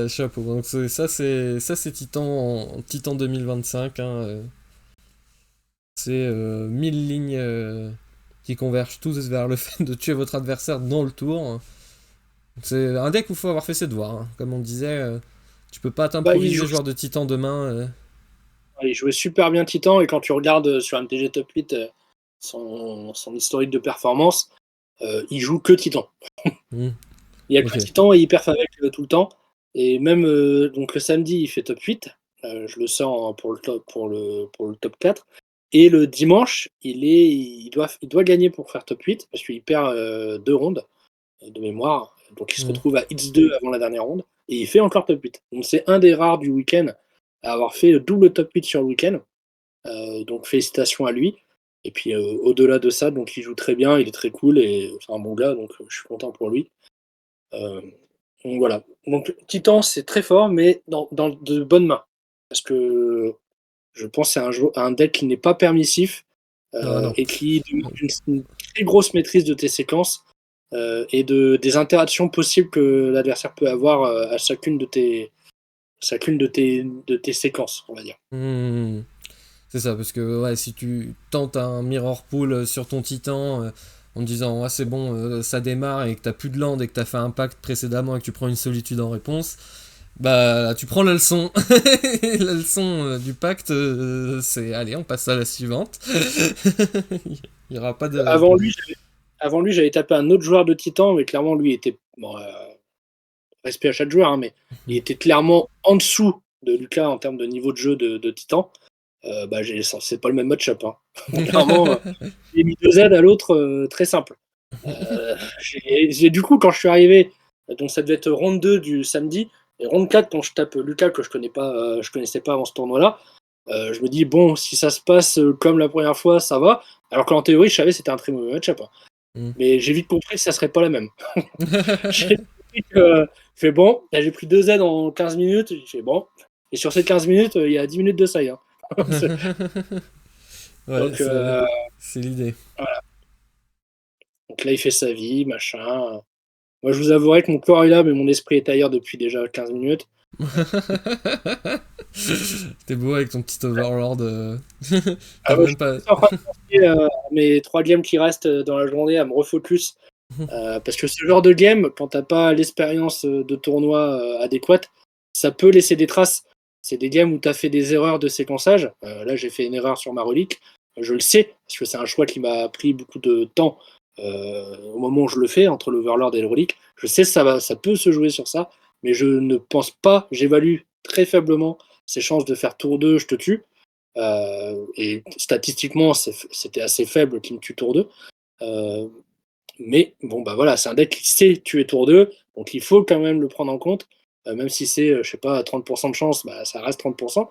Chapeau. Donc ça c'est Titan 2025. Hein, c'est 1000 lignes qui convergent tous vers le fait de tuer votre adversaire dans le tour. C'est un deck où il faut avoir fait ses devoirs. Hein. Comme on disait, tu peux pas t'improviser joueur de Titan demain. Il jouait super bien Titan, et quand tu regardes sur MTG Top 8 son historique de performance, il joue que Titan. Il y a que Titan et il perd avec tout le temps. Et même donc le samedi, il fait top 8. Je le sens pour le top 4. Et le dimanche, il doit gagner pour faire top 8 parce qu'il perd 2 rondes de mémoire. Donc il se retrouve à X2 avant la dernière ronde. Et il fait encore top 8. Donc c'est un des rares du week-end à avoir fait le double top 8 sur le week-end. Donc félicitations à lui. Et puis au-delà de ça, donc il joue très bien, il est très cool et c'est un bon gars, donc je suis content pour lui. Donc voilà. Donc Titan, c'est très fort, mais dans de bonnes mains. Parce que je pense que c'est un deck qui n'est pas permissif. Non. et qui demande une très grosse maîtrise de tes séquences et des interactions possibles que l'adversaire peut avoir à chacune de tes séquences, on va dire. Hmm. C'est ça, parce que ouais, si tu tentes un mirror pull sur ton titan en disant ouais, c'est bon, ça démarre et que t'as plus de land et que t'as fait un pacte précédemment et que tu prends une solitude en réponse, bah tu prends la leçon. La leçon du pacte, c'est allez, on passe à la suivante. Il y aura pas de. Avant lui, j'avais tapé un autre joueur de titan, mais clairement, lui était. Bon, respect à chaque joueur, hein, mais il était clairement en dessous de Lucas en termes de niveau de jeu de titan. Bah, c'est pas le même match-up. Hein. Clairement, j'ai mis 2 Z à l'autre, très simple. Du coup, quand je suis arrivé, donc ça devait être ronde 2 du samedi, et ronde 4, quand je tape Lucas, que je connaissais pas avant ce tournoi-là, je me dis, bon, si ça se passe comme la première fois, ça va. Alors qu'en théorie, je savais que c'était un très mauvais match-up. Hein. Mais j'ai vite compris que ça serait pas la même. J'ai compris que, je fais bon, là, j'ai pris 2 Z en 15 minutes, j'ai fait bon. Et sur ces 15 minutes, il y a 10 minutes de ça. Hein. Ouais, Donc, c'est l'idée. voilà. Donc là, il fait sa vie, machin. Moi, je vous avouerai que mon corps est là, mais mon esprit est ailleurs depuis déjà 15 minutes. T'es beau avec ton petit overlord. Ah T'as ouais, même pas. je suis en train de penser mes 3 games qui restent dans la journée à me refocus. Parce que ce genre de game, quand t'as pas l'expérience de tournoi adéquate, ça peut laisser des traces. C'est des games où t'as fait des erreurs de séquençage. Là, j'ai fait une erreur sur ma relique. Je le sais, parce que c'est un choix qui m'a pris beaucoup de temps au moment où je le fais, entre l'Overlord et le relique. Je sais que ça peut se jouer sur ça, mais je ne pense pas, j'évalue très faiblement ses chances de faire tour 2, je te tue. Et statistiquement, c'était assez faible qu'il me tue tour 2. Mais bon, bah voilà, c'est un deck qui sait tuer tour 2, donc il faut quand même le prendre en compte. Même si c'est, je sais pas, 30% de chance, bah, ça reste 30%.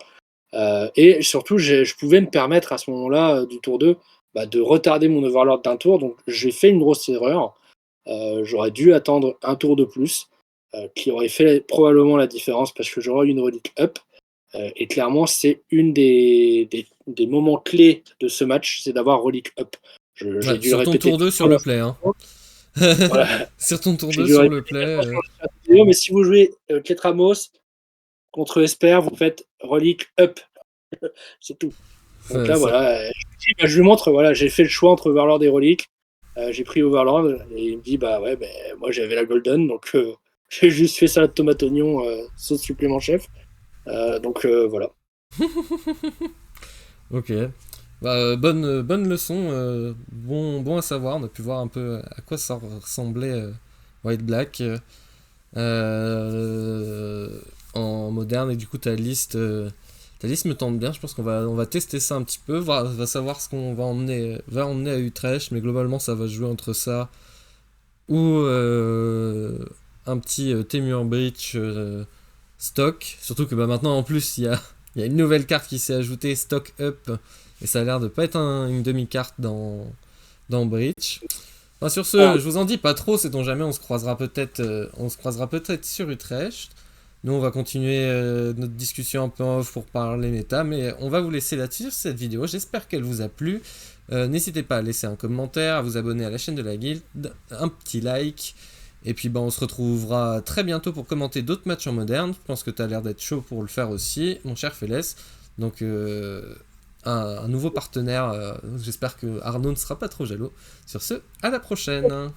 Et surtout, je pouvais me permettre à ce moment-là, du tour 2, bah, de retarder mon Overlord d'un tour. Donc j'ai fait une grosse erreur. J'aurais dû attendre un tour de plus, qui aurait fait probablement la différence parce que j'aurais eu une relique up. Et clairement, c'est une des moments clés de ce match, c'est d'avoir relique up. J'ai Ouais, dû le sur ton répéter tour 2 sur le play. Hein. voilà. Sur ton tour J'ai 2 dû sur le répéter play. 4 fois sur la vidéo, mais si vous jouez Ketramos contre Esper, vous faites relique up. C'est tout. Donc là, Ça, voilà, je lui montre, voilà, j'ai fait le choix entre Overlord et relique. J'ai pris Overlord et il me dit, bah ouais, moi j'avais la Golden, donc j'ai juste fait salade tomate oignon, sauce supplément chef. Donc voilà. Ok. Bah, bonne leçon. Bon à savoir. On a pu voir un peu à quoi ça ressemblait White Black en moderne. Et du coup, ta liste me tente bien. Je pense qu'on va tester ça un petit peu. Va savoir ce qu'on va emmener à Utrecht. Mais globalement, ça va jouer entre ça ou un petit Temur Breach stock. Surtout que bah, maintenant, en plus, il y a une nouvelle carte qui s'est ajoutée, Stock Up, et ça a l'air de pas être une demi-carte dans Breach. Enfin, sur ce, Alors, je vous en dis pas trop, sait-on jamais, on se croisera peut-être sur Utrecht. Nous, on va continuer notre discussion un peu en off pour parler méta, mais on va vous laisser là-dessus sur cette vidéo. J'espère qu'elle vous a plu. N'hésitez pas à laisser un commentaire, à vous abonner à la chaîne de la guilde, un petit like. Et puis on se retrouvera très bientôt pour commenter d'autres matchs en moderne. Je pense que tu as l'air d'être chaud pour le faire aussi, mon cher Félès. Donc un nouveau partenaire. J'espère que Arnaud ne sera pas trop jaloux. Sur ce, à la prochaine.